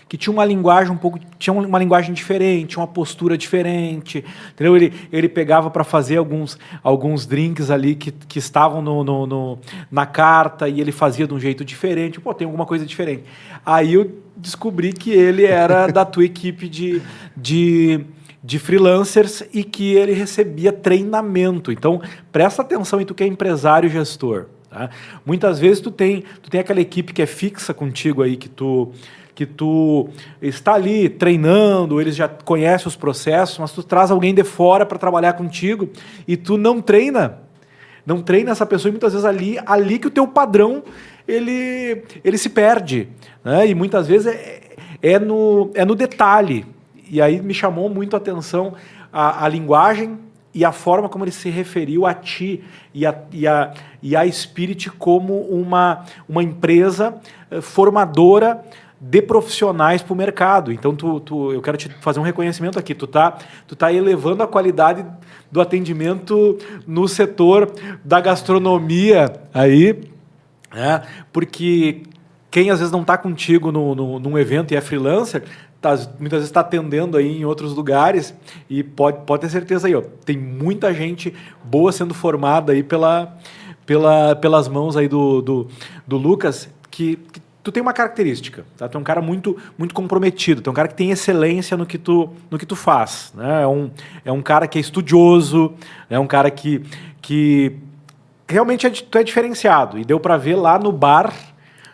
Speaker 1: que tinha uma linguagem uma linguagem diferente, tinha uma postura diferente, entendeu? Ele pegava para fazer alguns drinks ali que estavam na carta e ele fazia de um jeito diferente. Pô, tem alguma coisa diferente. Aí eu descobri que ele era da tua equipe de freelancers e que ele recebia treinamento. Então, presta atenção em tu que é empresário e gestor. Tá? Muitas vezes tu tem aquela equipe que é fixa contigo aí, que tu está ali treinando, eles já conhecem os processos, mas tu traz alguém de fora para trabalhar contigo e tu não treina essa pessoa, e muitas vezes ali que o teu padrão ele se perde, né? E muitas vezes é no detalhe. E aí me chamou muito a atenção a linguagem e a forma como ele se referiu a ti e a Spirit como uma empresa formadora de profissionais para o mercado. Então, eu quero te fazer um reconhecimento aqui. Tu tá elevando a qualidade do atendimento no setor da gastronomia aí, né? Porque quem às vezes não está contigo num evento e é freelancer, muitas vezes está atendendo aí em outros lugares e pode ter certeza aí, ó, tem muita gente boa sendo formada aí pelas mãos aí do Lucas, que tu tem uma característica, tá? Tu é um cara muito, muito comprometido, tu é um cara que tem excelência no que tu faz, né? É um cara que é estudioso, é um cara que realmente tu é diferenciado, e deu para ver lá no bar,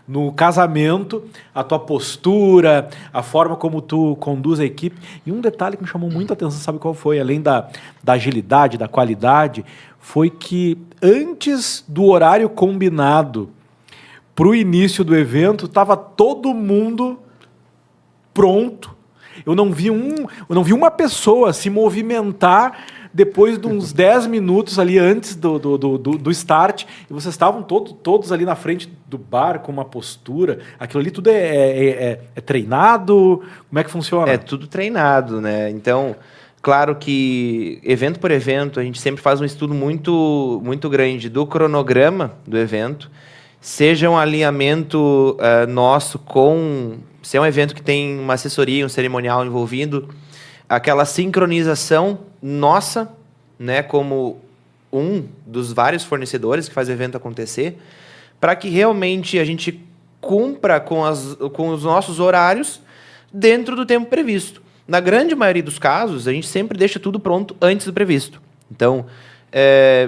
Speaker 1: no casamento, a tua postura, a forma como tu conduz a equipe. E um detalhe que me chamou muito a atenção, sabe qual foi? Além da agilidade, da qualidade, foi que antes do horário combinado para o início do evento, estava todo mundo pronto. Eu não vi uma pessoa se movimentar depois de uns 10 minutos ali antes do start, e vocês estavam todos ali na frente do bar com uma postura. Aquilo ali tudo é treinado? Como é que funciona?
Speaker 2: É tudo treinado, né? Então, claro que evento por evento, a gente sempre faz um estudo muito, muito grande do cronograma do evento, seja um alinhamento nosso com... Se é um evento que tem uma assessoria, um cerimonial envolvido, aquela sincronização nossa, né, como um dos vários fornecedores que faz o evento acontecer, para que realmente a gente cumpra com os nossos horários dentro do tempo previsto. Na grande maioria dos casos, a gente sempre deixa tudo pronto antes do previsto. Então,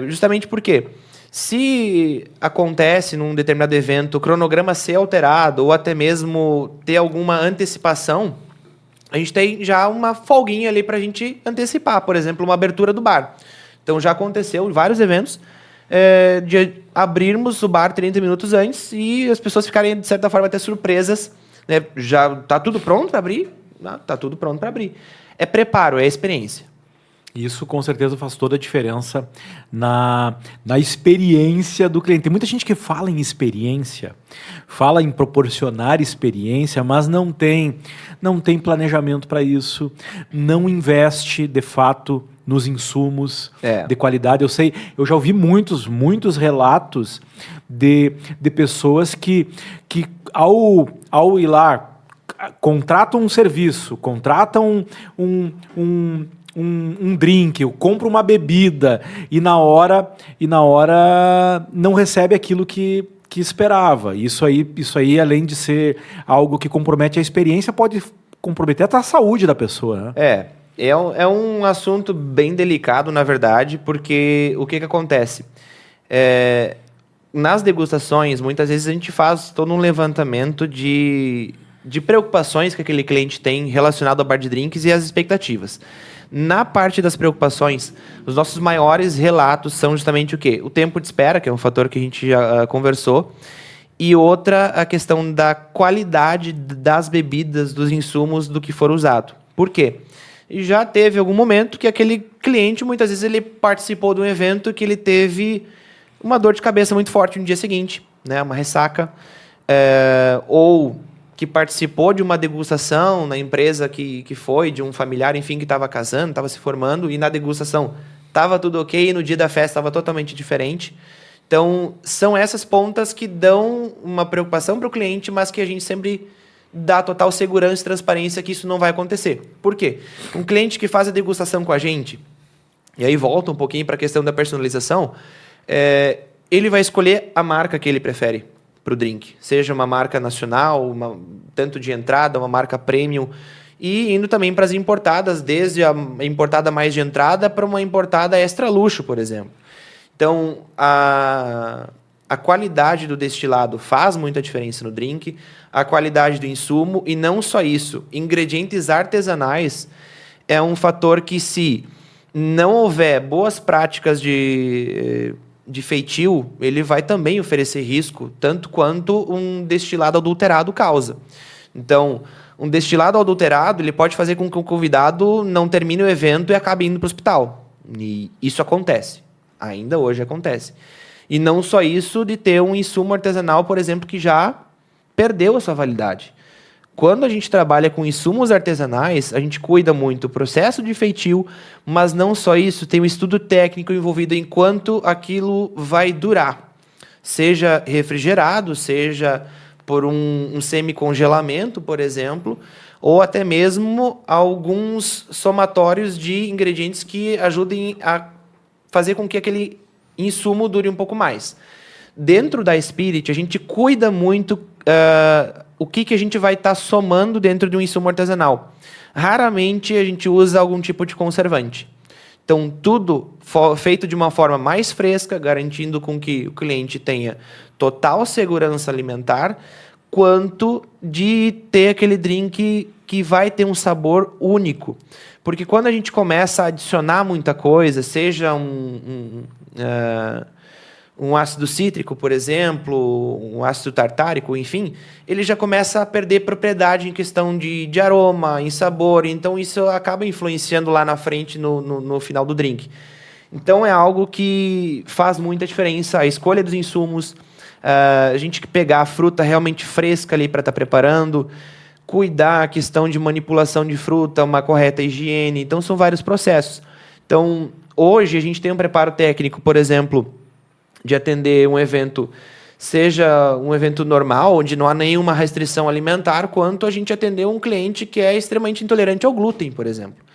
Speaker 2: justamente porque se acontece num determinado evento o cronograma ser alterado ou até mesmo ter alguma antecipação, a gente tem já uma folguinha ali para a gente antecipar, por exemplo, uma abertura do bar. Então já aconteceu em vários eventos de abrirmos o bar 30 minutos antes e as pessoas ficarem, de certa forma, até surpresas. Né? Já está tudo pronto para abrir? Está tudo pronto para abrir. É preparo, é experiência.
Speaker 1: Isso com certeza faz toda a diferença na experiência do cliente. Tem muita gente que fala em experiência, fala em proporcionar experiência, mas não tem planejamento para isso, não investe de fato nos insumos de qualidade. Eu já ouvi muitos relatos de pessoas que ao ir lá, contratam um serviço, contratam um drink, eu compro uma bebida e na hora não recebe aquilo que esperava. Isso aí, além de ser algo que compromete a experiência, pode comprometer até a saúde da pessoa. Né?
Speaker 2: É um assunto bem delicado, na verdade, porque o que acontece? Nas degustações, muitas vezes a gente faz todo um levantamento de preocupações que aquele cliente tem relacionado ao bar de drinks e as expectativas. Na parte das preocupações, os nossos maiores relatos são justamente o quê? O tempo de espera, que é um fator que a gente já conversou, e outra, a questão da qualidade das bebidas, dos insumos, do que for usado. Por quê? Já teve algum momento que aquele cliente, muitas vezes, ele participou de um evento que ele teve uma dor de cabeça muito forte no dia seguinte, né? Uma ressaca, ou que participou de uma degustação na empresa que foi, de um familiar, enfim, que estava casando, estava se formando, e na degustação estava tudo ok, e no dia da festa estava totalmente diferente. Então, são essas pontas que dão uma preocupação para o cliente, mas que a gente sempre dá total segurança e transparência que isso não vai acontecer. Por quê? Um cliente que faz a degustação com a gente, e aí volta um pouquinho para a questão da personalização, ele vai escolher a marca que ele prefere para o drink, seja uma marca nacional, tanto de entrada, uma marca premium, e indo também para as importadas, desde a importada mais de entrada para uma importada extra luxo, por exemplo. Então, a qualidade do destilado faz muita diferença no drink, a qualidade do insumo, e não só isso, ingredientes artesanais é um fator que, se não houver boas práticas de feitio, ele vai também oferecer risco, tanto quanto um destilado adulterado causa. Então, um destilado adulterado, ele pode fazer com que o convidado não termine o evento e acabe indo para o hospital. E isso acontece. Ainda hoje acontece. E não só isso, de ter um insumo artesanal, por exemplo, que já perdeu a sua validade. Quando a gente trabalha com insumos artesanais, a gente cuida muito do processo de feitio, mas não só isso, tem um estudo técnico envolvido em quanto aquilo vai durar. Seja refrigerado, seja por um semi-congelamento, por exemplo, ou até mesmo alguns somatórios de ingredientes que ajudem a fazer com que aquele insumo dure um pouco mais. Dentro da Spirit, a gente cuida muito o que a gente vai estar somando dentro de um insumo artesanal. Raramente a gente usa algum tipo de conservante. Então, tudo feito de uma forma mais fresca, garantindo com que o cliente tenha total segurança alimentar, quanto de ter aquele drink que vai ter um sabor único. Porque quando a gente começa a adicionar muita coisa, seja um ácido cítrico, por exemplo, um ácido tartárico, enfim, ele já começa a perder propriedade em questão de aroma, em sabor, então isso acaba influenciando lá na frente no final do drink. Então é algo que faz muita diferença, a escolha dos insumos, a gente pegar a fruta realmente fresca ali para estar preparando, cuidar a questão de manipulação de fruta, uma correta higiene, então são vários processos. Então, hoje a gente tem um preparo técnico, por exemplo, de atender um evento, seja um evento normal, onde não há nenhuma restrição alimentar, quanto a gente atender um cliente que é extremamente intolerante ao glúten, por exemplo.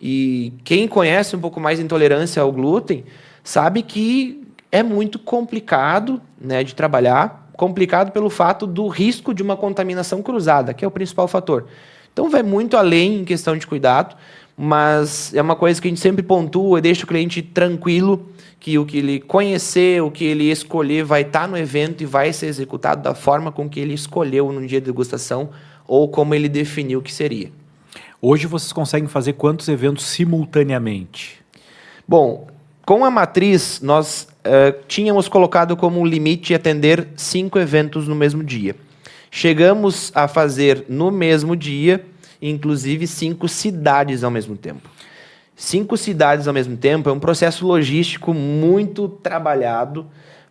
Speaker 2: E quem conhece um pouco mais de intolerância ao glúten, sabe que é muito complicado, né, de trabalhar, complicado pelo fato do risco de uma contaminação cruzada, que é o principal fator. Então, vai muito além em questão de cuidado, mas é uma coisa que a gente sempre pontua e deixa o cliente tranquilo, que o que ele conhecer, o que ele escolher vai estar no evento e vai ser executado da forma com que ele escolheu no dia de degustação ou como ele definiu que seria.
Speaker 1: Hoje vocês conseguem fazer quantos eventos simultaneamente?
Speaker 2: Bom, com a matriz, nós tínhamos colocado como limite atender 5 eventos no mesmo dia. Chegamos a fazer no mesmo dia, inclusive 5 cidades ao mesmo tempo. 5 cidades ao mesmo tempo é um processo logístico muito trabalhado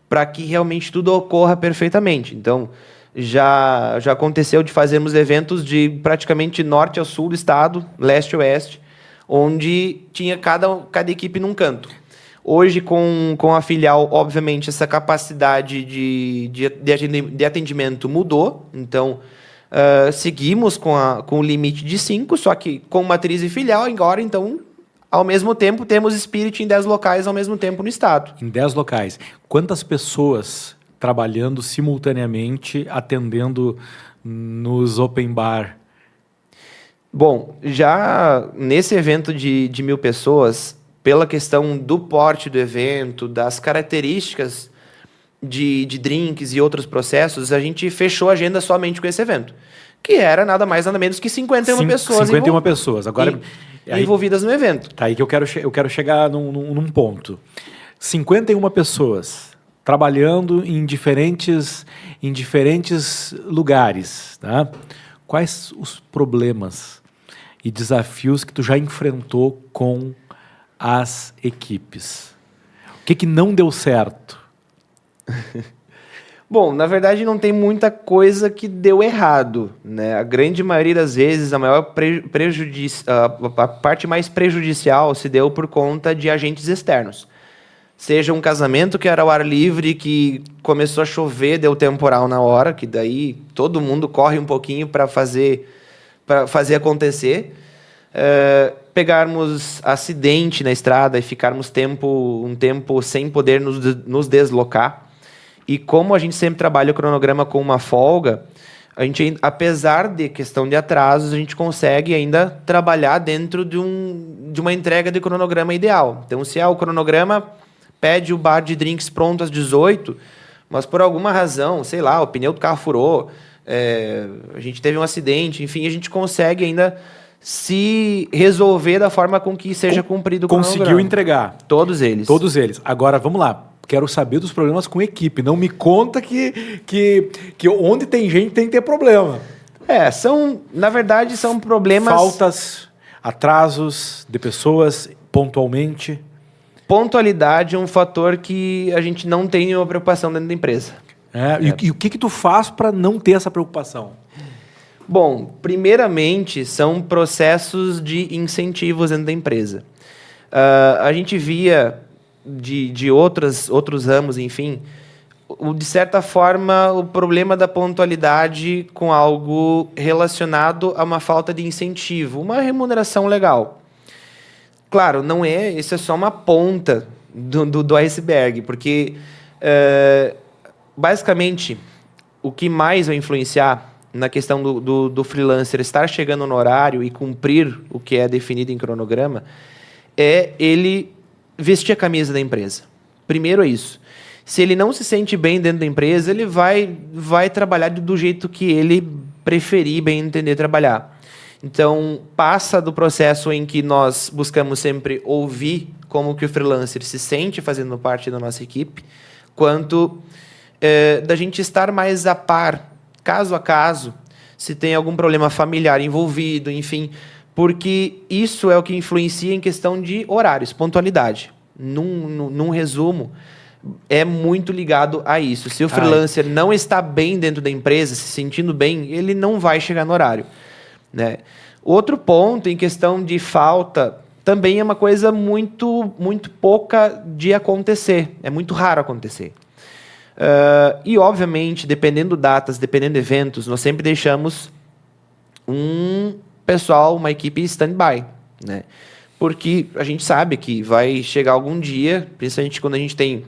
Speaker 2: para que realmente tudo ocorra perfeitamente. Então, já aconteceu de fazermos eventos de praticamente norte a sul do estado, leste a oeste, onde tinha cada equipe num canto. Hoje, com a filial, obviamente, essa capacidade de atendimento mudou. Então, seguimos com o limite de 5, só que com matriz e filial, agora, então, ao mesmo tempo, temos Spirit em 10 locais ao mesmo tempo no estado.
Speaker 1: Em 10 locais. Quantas pessoas trabalhando simultaneamente, atendendo nos open bar?
Speaker 2: Bom, já nesse evento de 1.000 pessoas, pela questão do porte do evento, das características de drinks e outros processos, a gente fechou a agenda somente com esse evento, que era nada mais nada menos que 51 pessoas.
Speaker 1: 51 pessoas. Agora,
Speaker 2: envolvidas no evento.
Speaker 1: Tá aí que eu quero chegar num ponto. 51 pessoas trabalhando em diferentes lugares, tá? Quais os problemas e desafios que tu já enfrentou com as equipes? O que não deu certo?
Speaker 2: Bom, na verdade não tem muita coisa que deu errado, né? A grande maioria das vezes, a parte mais prejudicial se deu por conta de agentes externos. Seja um casamento que era ao ar livre, que começou a chover, deu temporal na hora, que daí todo mundo corre um pouquinho para fazer acontecer. Pegarmos acidente na estrada e ficarmos um tempo sem poder nos deslocar. E como a gente sempre trabalha o cronograma com uma folga, a gente, apesar de questão de atrasos, a gente consegue ainda trabalhar dentro de uma entrega de cronograma ideal. Então, se o cronograma pede o bar de drinks pronto às 18, mas por alguma razão, sei lá, o pneu do carro furou, a gente teve um acidente, enfim, a gente consegue ainda se resolver da forma com que seja cumprido o cronograma.
Speaker 1: Conseguiu entregar.
Speaker 2: Todos eles.
Speaker 1: Todos eles. Agora, vamos lá. Quero saber dos problemas com equipe. Não me conta que onde tem gente tem que ter problema.
Speaker 2: Na verdade, são problemas...
Speaker 1: Faltas, atrasos de pessoas pontualmente.
Speaker 2: Pontualidade é um fator que a gente não tem nenhuma preocupação dentro da empresa.
Speaker 1: E o que tu faz para não ter essa preocupação?
Speaker 2: Bom, primeiramente, são processos de incentivos dentro da empresa. A gente via de outros ramos, enfim, de certa forma, o problema da pontualidade com algo relacionado a uma falta de incentivo, uma remuneração legal. Claro, isso é só uma ponta do iceberg, porque, basicamente, o que mais vai influenciar na questão do freelancer estar chegando no horário e cumprir o que é definido em cronograma é ele vestir a camisa da empresa. Primeiro é isso. Se ele não se sente bem dentro da empresa, ele vai trabalhar do jeito que ele preferir, bem entender trabalhar. Então, passa do processo em que nós buscamos sempre ouvir como que o freelancer se sente fazendo parte da nossa equipe, quanto da gente estar mais a par, caso a caso, se tem algum problema familiar envolvido, enfim, porque isso é o que influencia em questão de horários, pontualidade. Num resumo, é muito ligado a isso. Se o freelancer não está bem dentro da empresa, se sentindo bem, ele não vai chegar no horário, né? Outro ponto, em questão de falta, também é uma coisa muito, muito pouca de acontecer. É muito raro acontecer. E, obviamente, dependendo datas, dependendo eventos, nós sempre deixamos uma equipe stand-by, né? Porque a gente sabe que vai chegar algum dia, principalmente quando a gente tem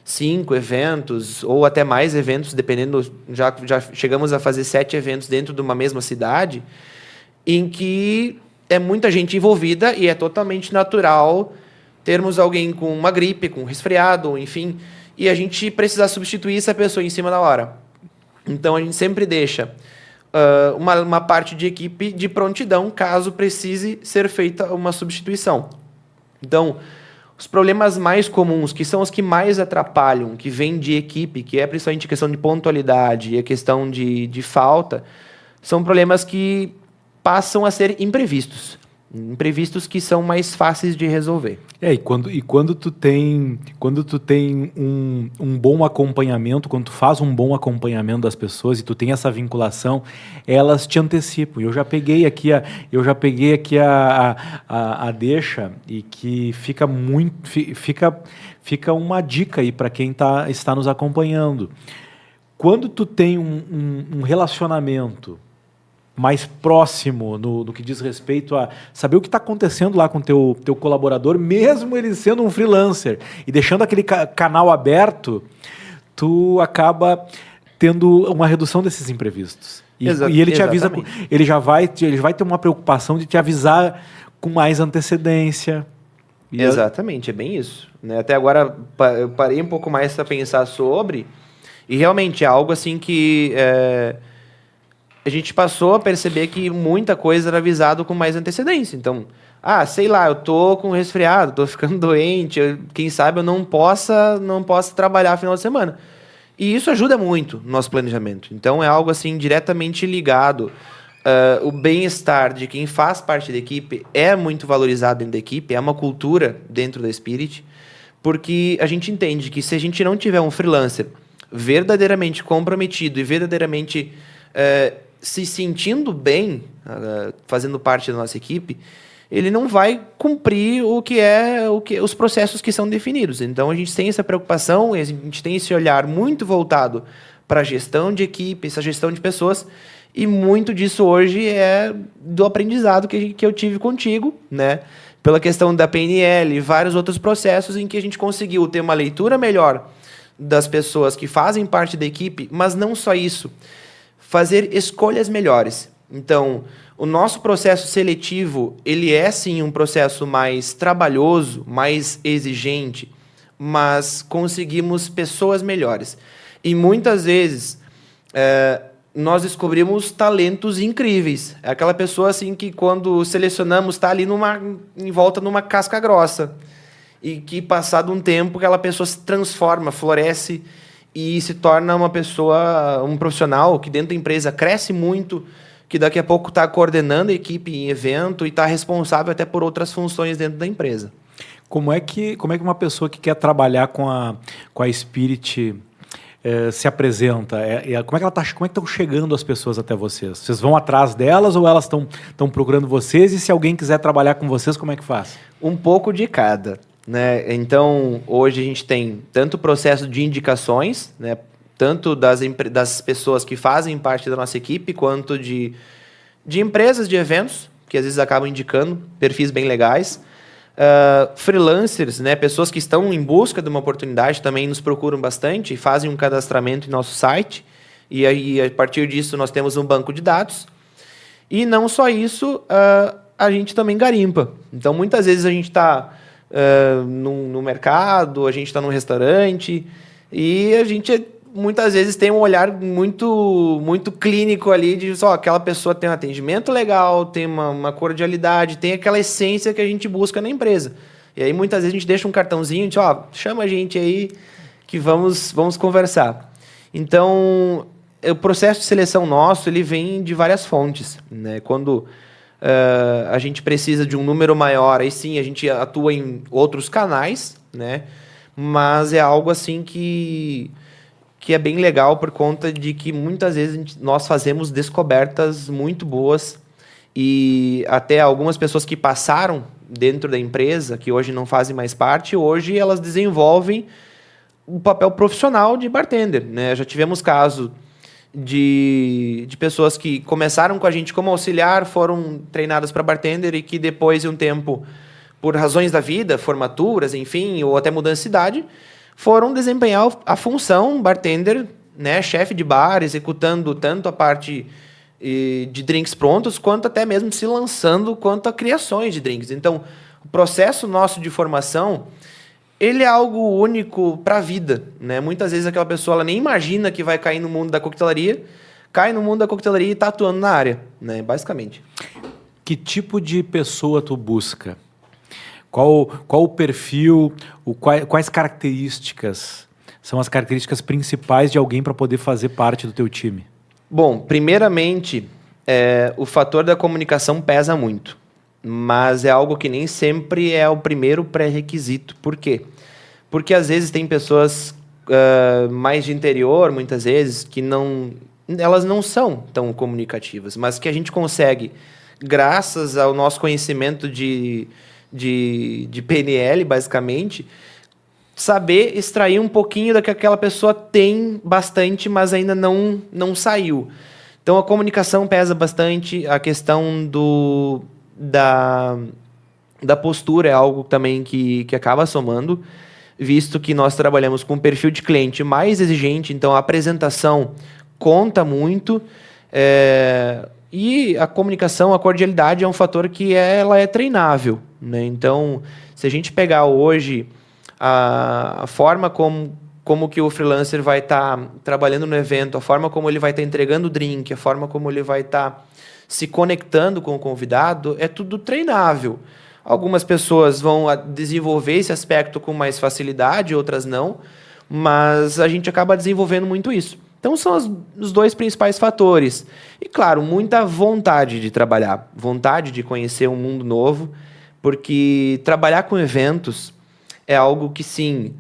Speaker 2: 5 eventos ou até mais eventos, dependendo, já chegamos a fazer 7 eventos dentro de uma mesma cidade, em que é muita gente envolvida e é totalmente natural termos alguém com uma gripe, com um resfriado, enfim, e a gente precisar substituir essa pessoa em cima da hora. Então, a gente sempre deixa uma parte de equipe de prontidão, caso precise ser feita uma substituição. Então, os problemas mais comuns, que são os que mais atrapalham, que vêm de equipe, que é principalmente a questão de pontualidade e a questão de falta, são problemas que passam a ser imprevistos. Imprevistos que são mais fáceis de resolver.
Speaker 1: Quando tu tem um bom acompanhamento, quando tu faz um bom acompanhamento das pessoas e tu tem essa vinculação, elas te antecipam. Eu já peguei aqui a deixa, e que fica uma dica aí para quem está nos acompanhando. Quando tu tem um relacionamento mais próximo no que diz respeito a saber o que está acontecendo lá com o teu colaborador, mesmo ele sendo um freelancer, e deixando aquele canal aberto, tu acaba tendo uma redução desses imprevistos. E ele te avisa, ele vai ter uma preocupação de te avisar com mais antecedência.
Speaker 2: Exatamente, é bem isso. Né? Até agora eu parei um pouco mais para pensar sobre, e realmente é algo assim que... a gente passou a perceber que muita coisa era avisado com mais antecedência. Então, sei lá, eu tô com resfriado, tô ficando doente, quem sabe eu não possa trabalhar final de semana. E isso ajuda muito no nosso planejamento. Então, é algo assim diretamente ligado. O bem-estar de quem faz parte da equipe é muito valorizado dentro da equipe, é uma cultura dentro da Spirit, porque a gente entende que se a gente não tiver um freelancer verdadeiramente comprometido e verdadeiramente se sentindo bem, fazendo parte da nossa equipe, ele não vai cumprir os processos que são definidos. Então, a gente tem essa preocupação, a gente tem esse olhar muito voltado para a gestão de equipe, essa gestão de pessoas, e muito disso hoje é do aprendizado que eu tive contigo, né? Pela questão da PNL e vários outros processos em que a gente conseguiu ter uma leitura melhor das pessoas que fazem parte da equipe, mas não só isso, fazer escolhas melhores. Então, o nosso processo seletivo, ele é sim um processo mais trabalhoso, mais exigente, mas conseguimos pessoas melhores. E muitas vezes nós descobrimos talentos incríveis. É aquela pessoa assim que quando selecionamos está ali em volta numa casca grossa. E que passado um tempo aquela pessoa se transforma, floresce e se torna um profissional que dentro da empresa cresce muito, que daqui a pouco está coordenando a equipe em evento e está responsável até por outras funções dentro da empresa.
Speaker 1: Como é que uma pessoa que quer trabalhar com a Spirit se apresenta? Como é que estão chegando as pessoas até vocês? Vocês vão atrás delas ou elas estão procurando vocês? E se alguém quiser trabalhar com vocês, como é que faz?
Speaker 2: Um pouco de cada. Né? Então, hoje a gente tem tanto o processo de indicações, né? Tanto das pessoas que fazem parte da nossa equipe, quanto de empresas de eventos, que às vezes acabam indicando perfis bem legais. Freelancers, né? Pessoas que estão em busca de uma oportunidade também nos procuram bastante e fazem um cadastramento em nosso site. E aí, a partir disso, nós temos um banco de dados. E não só isso, a gente também garimpa. Então, muitas vezes a gente está no mercado, a gente está num restaurante e a gente muitas vezes tem um olhar muito, muito clínico ali de só aquela pessoa tem um atendimento legal, tem uma cordialidade, tem aquela essência que a gente busca na empresa. E aí muitas vezes a gente deixa um cartãozinho, de chama a gente aí que vamos conversar. Então, o processo de seleção nosso, ele vem de várias fontes, né? Quando a gente precisa de um número maior, aí sim a gente atua em outros canais, né? Mas é algo assim que é bem legal por conta de que muitas vezes nós fazemos descobertas muito boas e até algumas pessoas que passaram dentro da empresa, que hoje não fazem mais parte, hoje elas desenvolvem o papel profissional de bartender, né? Já tivemos caso de pessoas que começaram com a gente como auxiliar, foram treinadas para bartender e que depois de um tempo, por razões da vida, formaturas, enfim, ou até mudança de idade, foram desempenhar a função bartender, né, chefe de bar, executando tanto a parte de drinks prontos, quanto até mesmo se lançando quanto a criações de drinks. Então, o processo nosso de formação, ele é algo único para a vida, né? Muitas vezes aquela pessoa ela nem imagina que vai cair no mundo da coquetelaria, cai no mundo da coquetelaria e está atuando na área, né? Basicamente.
Speaker 1: Que tipo de pessoa tu busca? Qual o perfil, quais características são as características principais de alguém para poder fazer parte do teu time?
Speaker 2: Bom, primeiramente, o fator da comunicação pesa muito, mas é algo que nem sempre é o primeiro pré-requisito. Por quê? Porque às vezes tem pessoas mais de interior, muitas vezes, que elas não são tão comunicativas, mas que a gente consegue, graças ao nosso conhecimento de PNL, basicamente, saber extrair um pouquinho do que aquela pessoa tem bastante, mas ainda não saiu. Então, a comunicação pesa bastante, a questão da postura é algo também que acaba somando, visto que nós trabalhamos com um perfil de cliente mais exigente, então a apresentação conta muito, e a comunicação, a cordialidade é um fator que ela é treinável, né? Então, se a gente pegar hoje a forma como que o freelancer vai estar trabalhando no evento, a forma como ele vai estar entregando o drink, a forma como ele vai estar se conectando com o convidado, é tudo treinável. Algumas pessoas vão desenvolver esse aspecto com mais facilidade, outras não, mas a gente acaba desenvolvendo muito isso. Então, são os dois principais fatores. E, claro, muita vontade de trabalhar, vontade de conhecer um mundo novo, porque trabalhar com eventos é algo que, sim,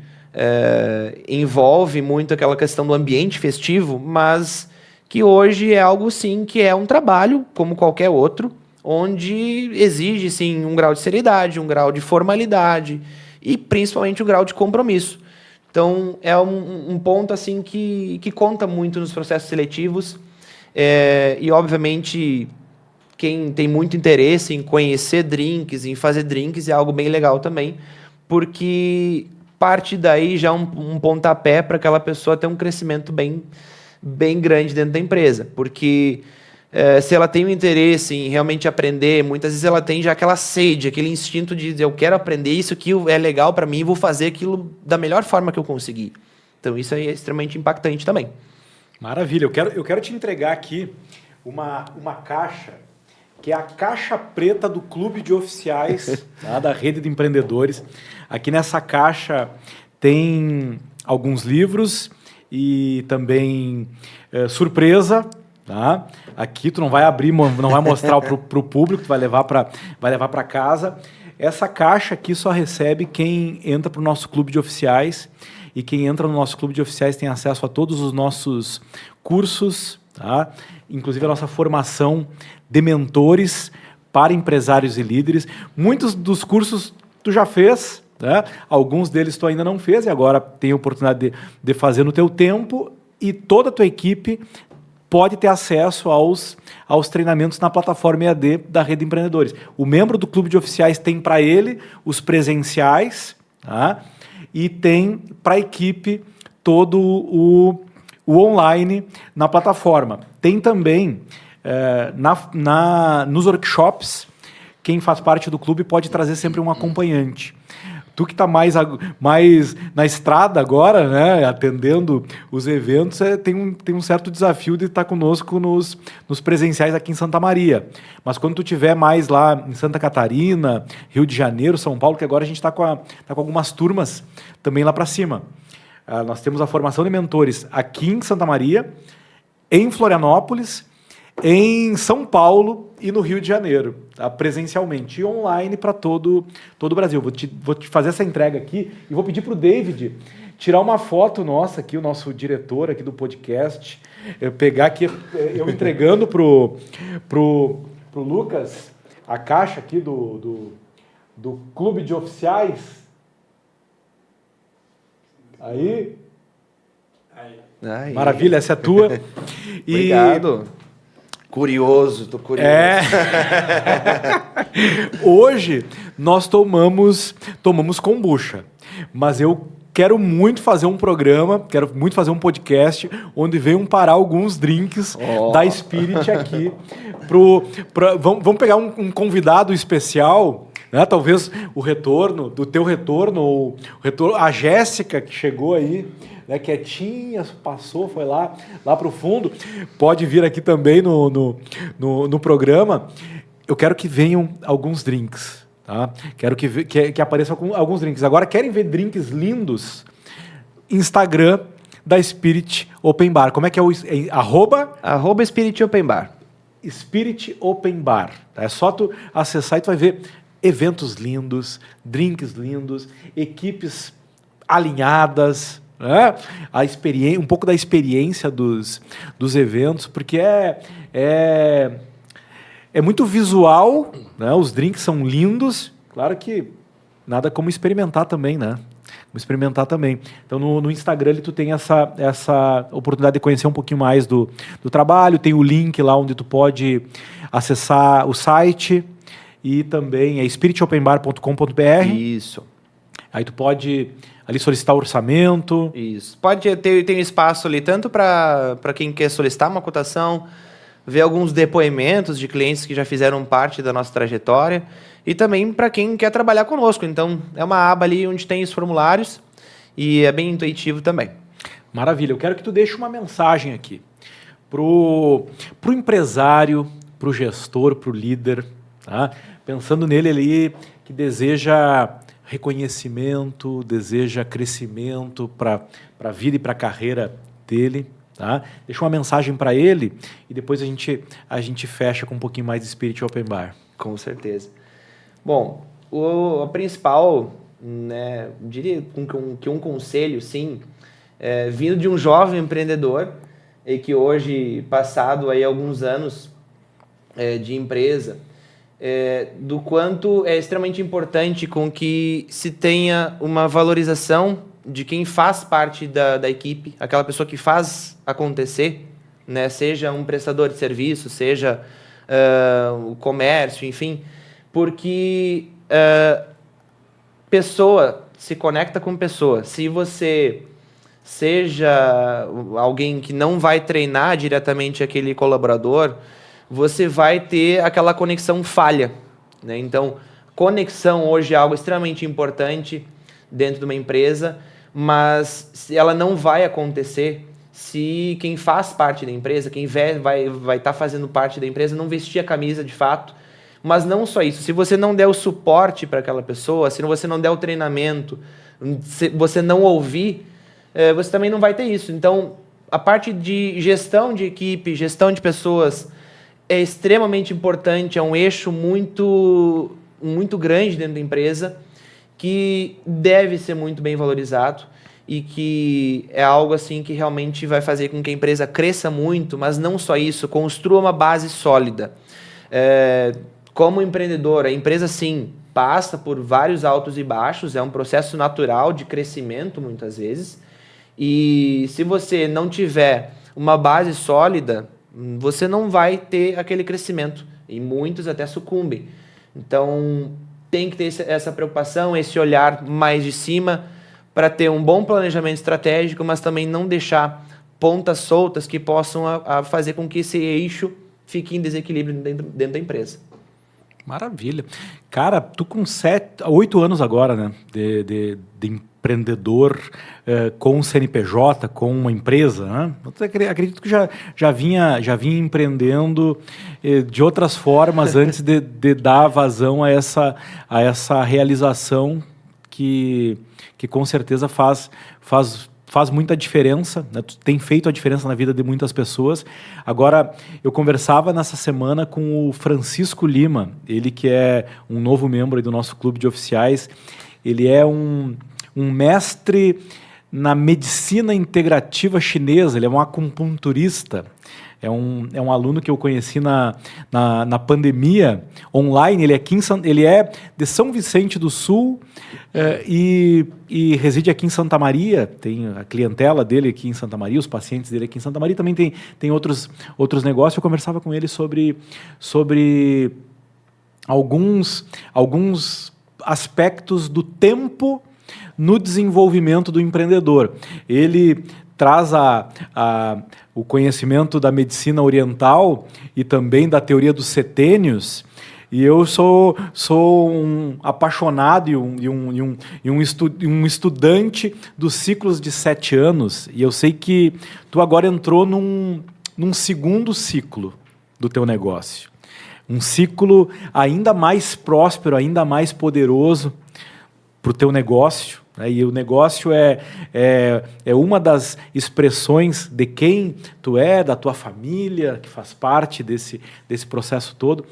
Speaker 2: envolve muito aquela questão do ambiente festivo, mas que hoje é algo, sim, que é um trabalho, como qualquer outro, onde exige, sim, um grau de seriedade, um grau de formalidade e, principalmente, um grau de compromisso. Então, é um ponto assim que conta muito nos processos seletivos. E, obviamente, quem tem muito interesse em conhecer drinks, em fazer drinks, é algo bem legal também, porque parte daí já um pontapé para aquela pessoa ter um crescimento bem grande dentro da empresa. Porque se ela tem um interesse em realmente aprender, muitas vezes ela tem já aquela sede, aquele instinto de dizer, eu quero aprender, isso aqui é legal para mim, vou fazer aquilo da melhor forma que eu conseguir. Então, isso aí é extremamente impactante também.
Speaker 1: Maravilha. Eu quero te entregar aqui uma caixa, que é a caixa preta do Clube de Oficiais, tá, da Rede de Empreendedores. Aqui nessa caixa tem alguns livros e também surpresa. Tá? Aqui tu não vai abrir, não vai mostrar para o público, tu vai levar para casa. Essa caixa aqui só recebe quem entra para o nosso clube de oficiais, e quem entra no nosso clube de oficiais tem acesso a todos os nossos cursos, tá? Inclusive a nossa formação de mentores para empresários e líderes. Muitos dos cursos tu já fez, tá? Alguns deles tu ainda não fez e agora tem a oportunidade de fazer no teu tempo, e toda a tua equipe pode ter acesso aos treinamentos na plataforma EAD da Rede Empreendedores. O membro do Clube de Oficiais tem para ele os presenciais, tá? E tem para a equipe todo o online na plataforma. Tem também, nos workshops, quem faz parte do clube pode trazer sempre um acompanhante. Tu que está mais na estrada agora, né, atendendo os eventos, tem um certo desafio de estar conosco nos presenciais aqui em Santa Maria. Mas quando tu estiver mais lá em Santa Catarina, Rio de Janeiro, São Paulo, que agora a gente está com algumas turmas também lá para cima. Nós temos a formação de mentores aqui em Santa Maria, em Florianópolis, em São Paulo e no Rio de Janeiro, tá? Presencialmente e online para todo o Brasil. Vou te fazer essa entrega aqui e vou pedir para o David tirar uma foto nossa aqui, o nosso diretor aqui do podcast, pegar aqui, eu entregando pro Lucas a caixa aqui do Clube de Oficiais. Aí. Maravilha, essa é tua.
Speaker 2: Obrigado. Curioso, tô curioso.
Speaker 1: Hoje nós tomamos kombucha, mas eu quero muito fazer um programa, quero muito fazer um podcast onde venham parar alguns drinks da Spirit aqui. Vamos pegar um convidado especial, né? Talvez o teu retorno, ou a Jéssica que chegou aí, né, quietinha, passou, foi lá para o fundo. Pode vir aqui também no programa. Eu quero que venham alguns drinks. Tá? Quero que apareçam alguns drinks. Agora, querem ver drinks lindos? Instagram da Spirit Open Bar. Como é que é o... Arroba
Speaker 2: Spirit Open Bar.
Speaker 1: Spirit Open Bar. Tá? É só tu acessar e tu vai ver eventos lindos, drinks lindos, equipes alinhadas, né? Um pouco da experiência dos eventos, porque é muito visual, né? Os drinks são lindos, claro que nada como experimentar também, né? Experimentar também. Então, no Instagram, tu tem essa oportunidade de conhecer um pouquinho mais do trabalho, tem o link lá onde tu pode acessar o site e também é spiritopenbar.com.br.
Speaker 2: Isso.
Speaker 1: Aí tu pode ali solicitar orçamento.
Speaker 2: Isso. Pode ter um espaço ali tanto para quem quer solicitar uma cotação, ver alguns depoimentos de clientes que já fizeram parte da nossa trajetória e também para quem quer trabalhar conosco. Então, é uma aba ali onde tem os formulários e é bem intuitivo também.
Speaker 1: Maravilha. Eu quero que tu deixe uma mensagem aqui pro empresário, pro gestor, pro líder, tá? Pensando nele ali que deseja reconhecimento, deseja crescimento para a vida e para a carreira dele. Tá? Deixa uma mensagem para ele e depois a gente fecha com um pouquinho mais de Spirit Open Bar.
Speaker 2: Com certeza. Bom, a principal, né, diria que um conselho, sim, vindo de um jovem empreendedor e que hoje, passado aí alguns anos de empresa, do quanto é extremamente importante com que se tenha uma valorização de quem faz parte da equipe, aquela pessoa que faz acontecer, né? Seja um prestador de serviço, seja o comércio, enfim, porque pessoa se conecta com pessoa. Se você seja alguém que não vai treinar diretamente aquele colaborador, você vai ter aquela conexão falha, né? Então, conexão hoje é algo extremamente importante dentro de uma empresa, mas ela não vai acontecer se quem faz parte da empresa, quem vai estar fazendo parte da empresa, não vestir a camisa de fato. Mas não só isso, se você não der o suporte para aquela pessoa, se você não der o treinamento, se você não ouvir, você também não vai ter isso. Então, a parte de gestão de equipe, gestão de pessoas é extremamente importante, é um eixo muito, muito grande dentro da empresa, que deve ser muito bem valorizado e que é algo assim que realmente vai fazer com que a empresa cresça muito, mas não só isso, construa uma base sólida. Como empreendedor, a empresa sim passa por vários altos e baixos, é um processo natural de crescimento muitas vezes, e se você não tiver uma base sólida, você não vai ter aquele crescimento, e muitos até sucumbem. Então, tem que ter essa preocupação, esse olhar mais de cima, para ter um bom planejamento estratégico, mas também não deixar pontas soltas que possam fazer com que esse eixo fique em desequilíbrio dentro da empresa.
Speaker 1: Maravilha. Cara, tu com 8 anos agora, né, de empreendedor com um CNPJ, com uma empresa, né? Eu acredito que já vinha empreendendo de outras formas antes de dar vazão a essa realização que com certeza faz muita diferença, né? Tem feito a diferença na vida de muitas pessoas. Agora, eu conversava nessa semana com o Francisco Lima, ele que é um novo membro do nosso clube de oficiais. Ele é um mestre na medicina integrativa chinesa, ele é um acupunturista. É um aluno que eu conheci na pandemia, online. Ele é de São Vicente do Sul e reside aqui em Santa Maria. Tem a clientela dele aqui em Santa Maria, os pacientes dele aqui em Santa Maria. Também tem outros negócios. Eu conversava com ele sobre alguns aspectos do tempo no desenvolvimento do empreendedor. Ele traz o conhecimento da medicina oriental e também da teoria dos setênios, E eu sou um apaixonado e um estudante dos ciclos de 7 anos. E eu sei que tu agora entrou num segundo ciclo do teu negócio. Um ciclo ainda mais próspero, ainda mais poderoso para o teu negócio. E o negócio é uma das expressões de quem tu é, da tua família, que faz parte desse processo todo.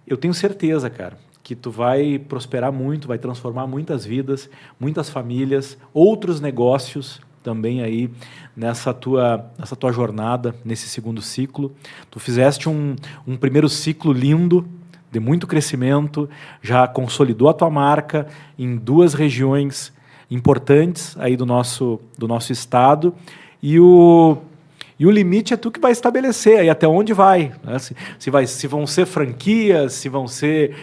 Speaker 1: Eu tenho certeza, cara, que tu vai prosperar muito, vai transformar muitas vidas, muitas famílias, outros negócios também aí nessa tua jornada, nesse segundo ciclo. Tu fizeste um primeiro ciclo lindo, de muito crescimento, já consolidou a tua marca em 2 regiões importantes aí do nosso estado, e o limite é tu que vai estabelecer aí até onde vai, né? Se vão ser franquias, se vão ser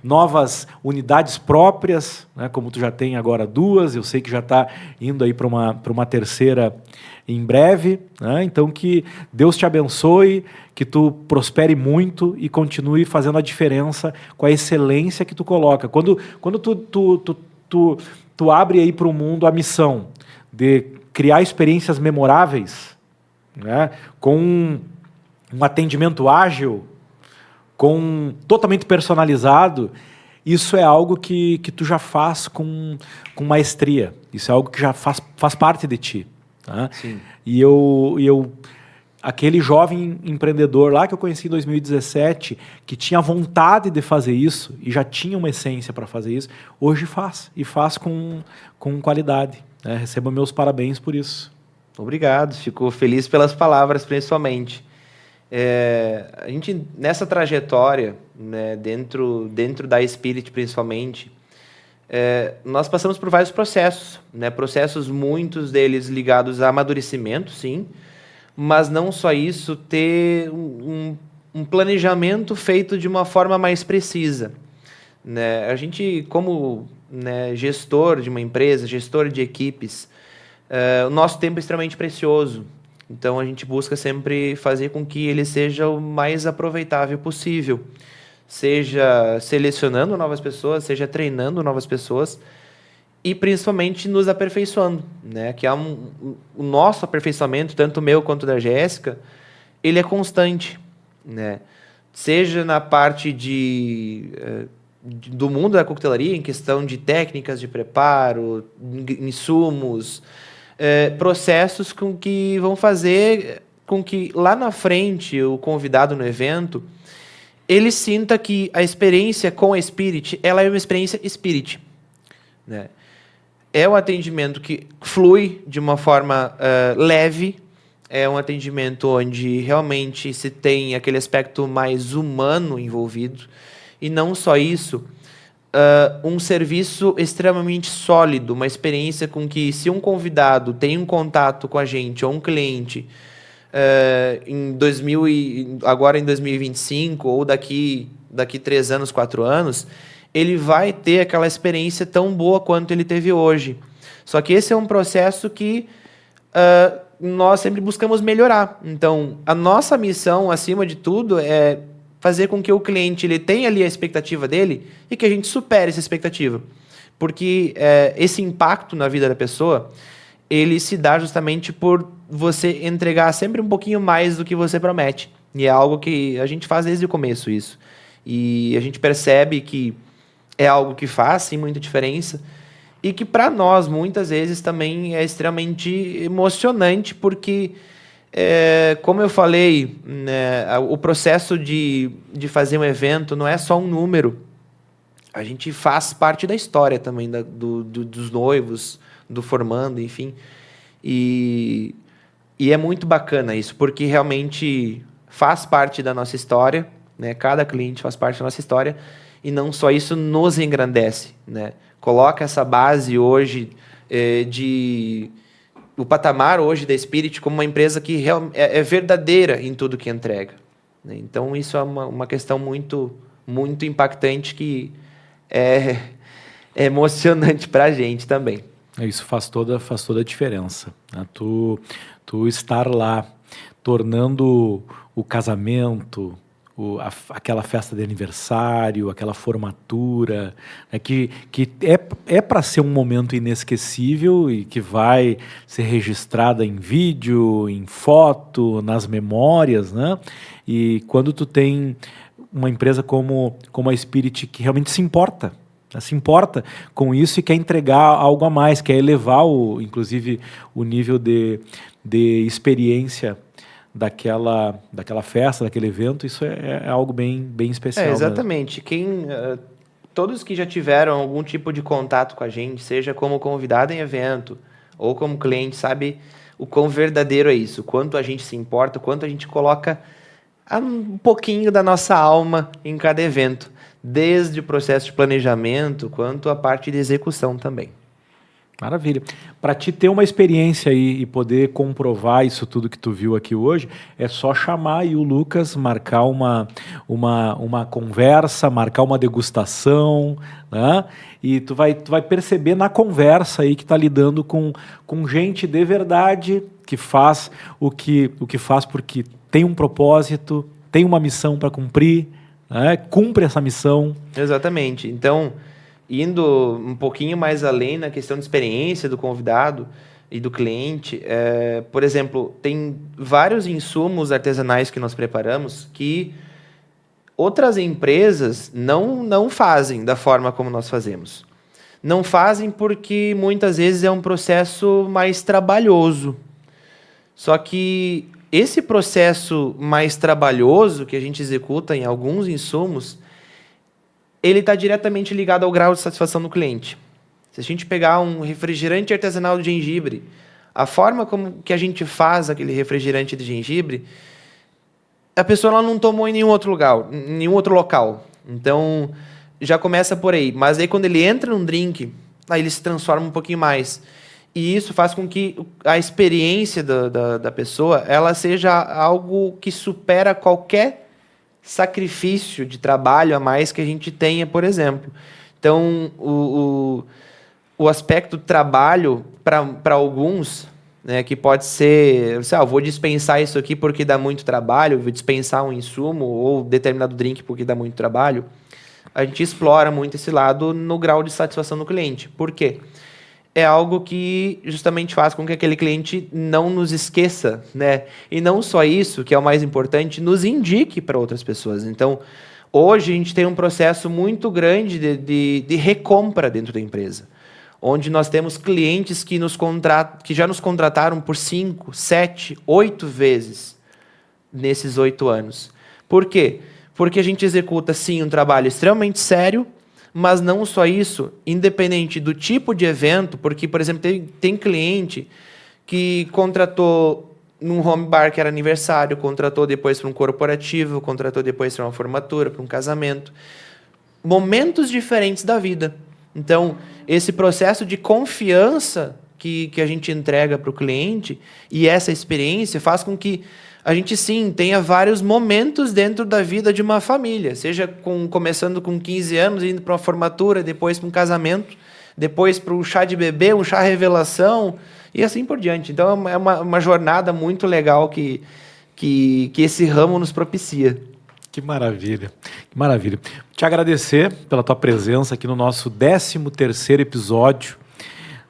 Speaker 1: novas unidades próprias, né? Como tu já tem agora 2, eu sei que já está indo aí para uma terceira em breve, né? Então que Deus te abençoe, que tu prospere muito e continue fazendo a diferença com a excelência que tu coloca. Quando tu abre aí para o mundo a missão de criar experiências memoráveis, né, com um atendimento ágil, totalmente personalizado, isso é algo que tu já faz com maestria. Isso é algo que já faz parte de ti. Tá?
Speaker 2: Sim.
Speaker 1: E aquele jovem empreendedor lá que eu conheci em 2017, que tinha vontade de fazer isso e já tinha uma essência para fazer isso, hoje faz, e faz com qualidade. Né? Receba meus parabéns por isso.
Speaker 2: Obrigado, fico feliz pelas palavras, principalmente. A gente, nessa trajetória, né, dentro da Spirit, principalmente, nós passamos por vários processos, né, processos, muitos deles ligados a amadurecimento, sim, mas não só isso, ter um planejamento feito de uma forma mais precisa. Né? A gente, como, né, gestor de uma empresa, gestor de equipes, o nosso tempo é extremamente precioso. Então, a gente busca sempre fazer com que ele seja o mais aproveitável possível. Seja selecionando novas pessoas, seja treinando novas pessoas e, principalmente, nos aperfeiçoando. Né? Que o nosso aperfeiçoamento, tanto o meu quanto da Jéssica, ele é constante. Né? Seja na parte do mundo da coquetelaria, em questão de técnicas de preparo, insumos, processos que vão fazer com que lá na frente o convidado no evento ele sinta que a experiência com a Spirit, ela é uma experiência Spirit. Né? É um atendimento que flui de uma forma leve, é um atendimento onde realmente se tem aquele aspecto mais humano envolvido, e não só isso, um serviço extremamente sólido, uma experiência com que, se um convidado tem um contato com a gente, ou um cliente, agora em 2025, ou daqui 3 anos, 4 anos, ele vai ter aquela experiência tão boa quanto ele teve hoje. Só que esse é um processo que nós sempre buscamos melhorar. Então, a nossa missão, acima de tudo, é fazer com que o cliente ele tenha ali a expectativa dele e que a gente supere essa expectativa. Porque esse impacto na vida da pessoa, ele se dá justamente por você entregar sempre um pouquinho mais do que você promete. E é algo que a gente faz desde o começo isso. E a gente percebe que é algo que faz, sim, muita diferença. E que para nós, muitas vezes, também é extremamente emocionante, porque... como eu falei, né, o processo de fazer um evento não é só um número. A gente faz parte da história também, dos noivos, do formando, enfim. E é muito bacana isso, porque realmente faz parte da nossa história, né? Cada cliente faz parte da nossa história, e não só isso nos engrandece. Né? Coloca essa base hoje o patamar hoje da Spirit como uma empresa que é verdadeira em tudo que entrega. Né? Então, isso é uma questão muito, muito impactante, que é emocionante para a gente também.
Speaker 1: Isso faz toda a diferença. Né? Tu estar lá, tornando o casamento, aquela festa de aniversário, aquela formatura, né, que é para ser um momento inesquecível e que vai ser registrada em vídeo, em foto, nas memórias, né? E quando tu tem uma empresa como a Spirit que realmente se importa com isso e quer entregar algo a mais, quer elevar, inclusive, o nível de experiência daquela festa, daquele evento, isso é algo bem especial.
Speaker 2: Exatamente. Todos que já tiveram algum tipo de contato com a gente, seja como convidado em evento ou como cliente, sabe o quão verdadeiro é isso, quanto a gente se importa, quanto a gente coloca um pouquinho da nossa alma em cada evento, desde o processo de planejamento quanto a parte de execução também.
Speaker 1: Maravilha. Para te ter uma experiência aí e poder comprovar isso tudo que tu viu aqui hoje, é só chamar aí o Lucas, marcar uma conversa, marcar uma degustação, né? E tu vai perceber na conversa aí que está lidando com gente de verdade, que faz o que faz porque tem um propósito, tem uma missão para cumprir, né? Cumpre essa missão.
Speaker 2: Exatamente. Então, indo um pouquinho mais além na questão de experiência do convidado e do cliente, por exemplo, tem vários insumos artesanais que nós preparamos que outras empresas não fazem da forma como nós fazemos. Não fazem porque muitas vezes é um processo mais trabalhoso. Só que esse processo mais trabalhoso que a gente executa em alguns insumos, ele está diretamente ligado ao grau de satisfação do cliente. Se a gente pegar um refrigerante artesanal de gengibre, a forma como que a gente faz aquele refrigerante de gengibre, a pessoa ela não tomou em nenhum outro local. Então, já começa por aí. Mas aí, quando ele entra num drink, aí ele se transforma um pouquinho mais. E isso faz com que a experiência da pessoa ela seja algo que supera qualquer sacrifício de trabalho a mais que a gente tenha, por exemplo. Então, o aspecto trabalho, para alguns, né, que pode ser, vou dispensar isso aqui porque dá muito trabalho, vou dispensar um insumo ou determinado drink porque dá muito trabalho, a gente explora muito esse lado no grau de satisfação do cliente. Por quê? É algo que justamente faz com que aquele cliente não nos esqueça, né? E não só isso, que é o mais importante, nos indique para outras pessoas. Então, hoje a gente tem um processo muito grande de recompra dentro da empresa, onde nós temos clientes que já nos contrataram por 5, 7, 8 vezes nesses 8 anos. Por quê? Porque a gente executa, sim, um trabalho extremamente sério, mas não só isso, independente do tipo de evento, porque, por exemplo, tem cliente que contratou num home bar que era aniversário, contratou depois para um corporativo, contratou depois para uma formatura, para um casamento. Momentos diferentes da vida. Então, esse processo de confiança que a gente entrega para o cliente e essa experiência faz com que a gente, sim, tenha vários momentos dentro da vida de uma família, seja começando com 15 anos, indo para uma formatura, depois para um casamento, depois para um chá de bebê, um chá revelação, e assim por diante. Então, é uma jornada muito legal que esse ramo nos propicia.
Speaker 1: Que maravilha, que maravilha. Te agradecer pela tua presença aqui no nosso 13º episódio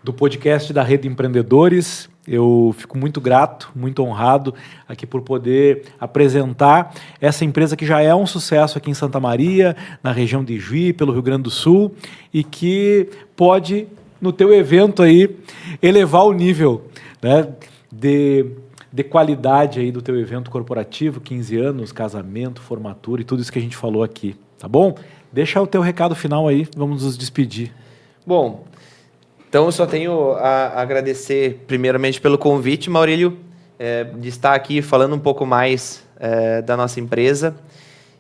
Speaker 1: do podcast da Rede Empreendedores. Eu fico muito grato, muito honrado aqui por poder apresentar essa empresa que já é um sucesso aqui em Santa Maria, na região de Ijuí, pelo Rio Grande do Sul, e que pode, no teu evento aí, elevar o nível, né, de qualidade aí do teu evento corporativo, 15 anos, casamento, formatura e tudo isso que a gente falou aqui, tá bom? Deixa o teu recado final aí, vamos nos despedir.
Speaker 2: Bom, então eu só tenho a agradecer primeiramente pelo convite, Maurílio, de estar aqui falando um pouco mais da nossa empresa.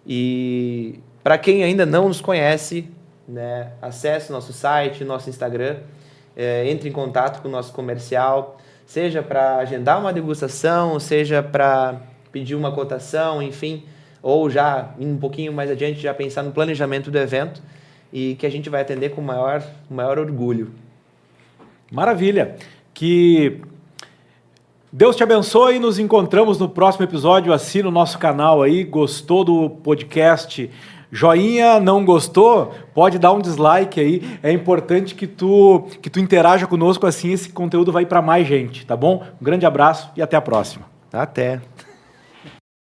Speaker 2: E para quem ainda não nos conhece, né, acesse o nosso site, nosso Instagram, entre em contato com o nosso comercial, seja para agendar uma degustação, seja para pedir uma cotação, enfim, ou já um pouquinho mais adiante, já pensar no planejamento do evento, e que a gente vai atender com o maior orgulho.
Speaker 1: Maravilha! Que Deus te abençoe, nos encontramos no próximo episódio. Assina o nosso canal aí, gostou do podcast? Joinha, não gostou? Pode dar um dislike aí. É importante que tu interaja conosco, assim esse conteúdo vai para mais gente, tá bom? Um grande abraço e até a próxima.
Speaker 2: Até.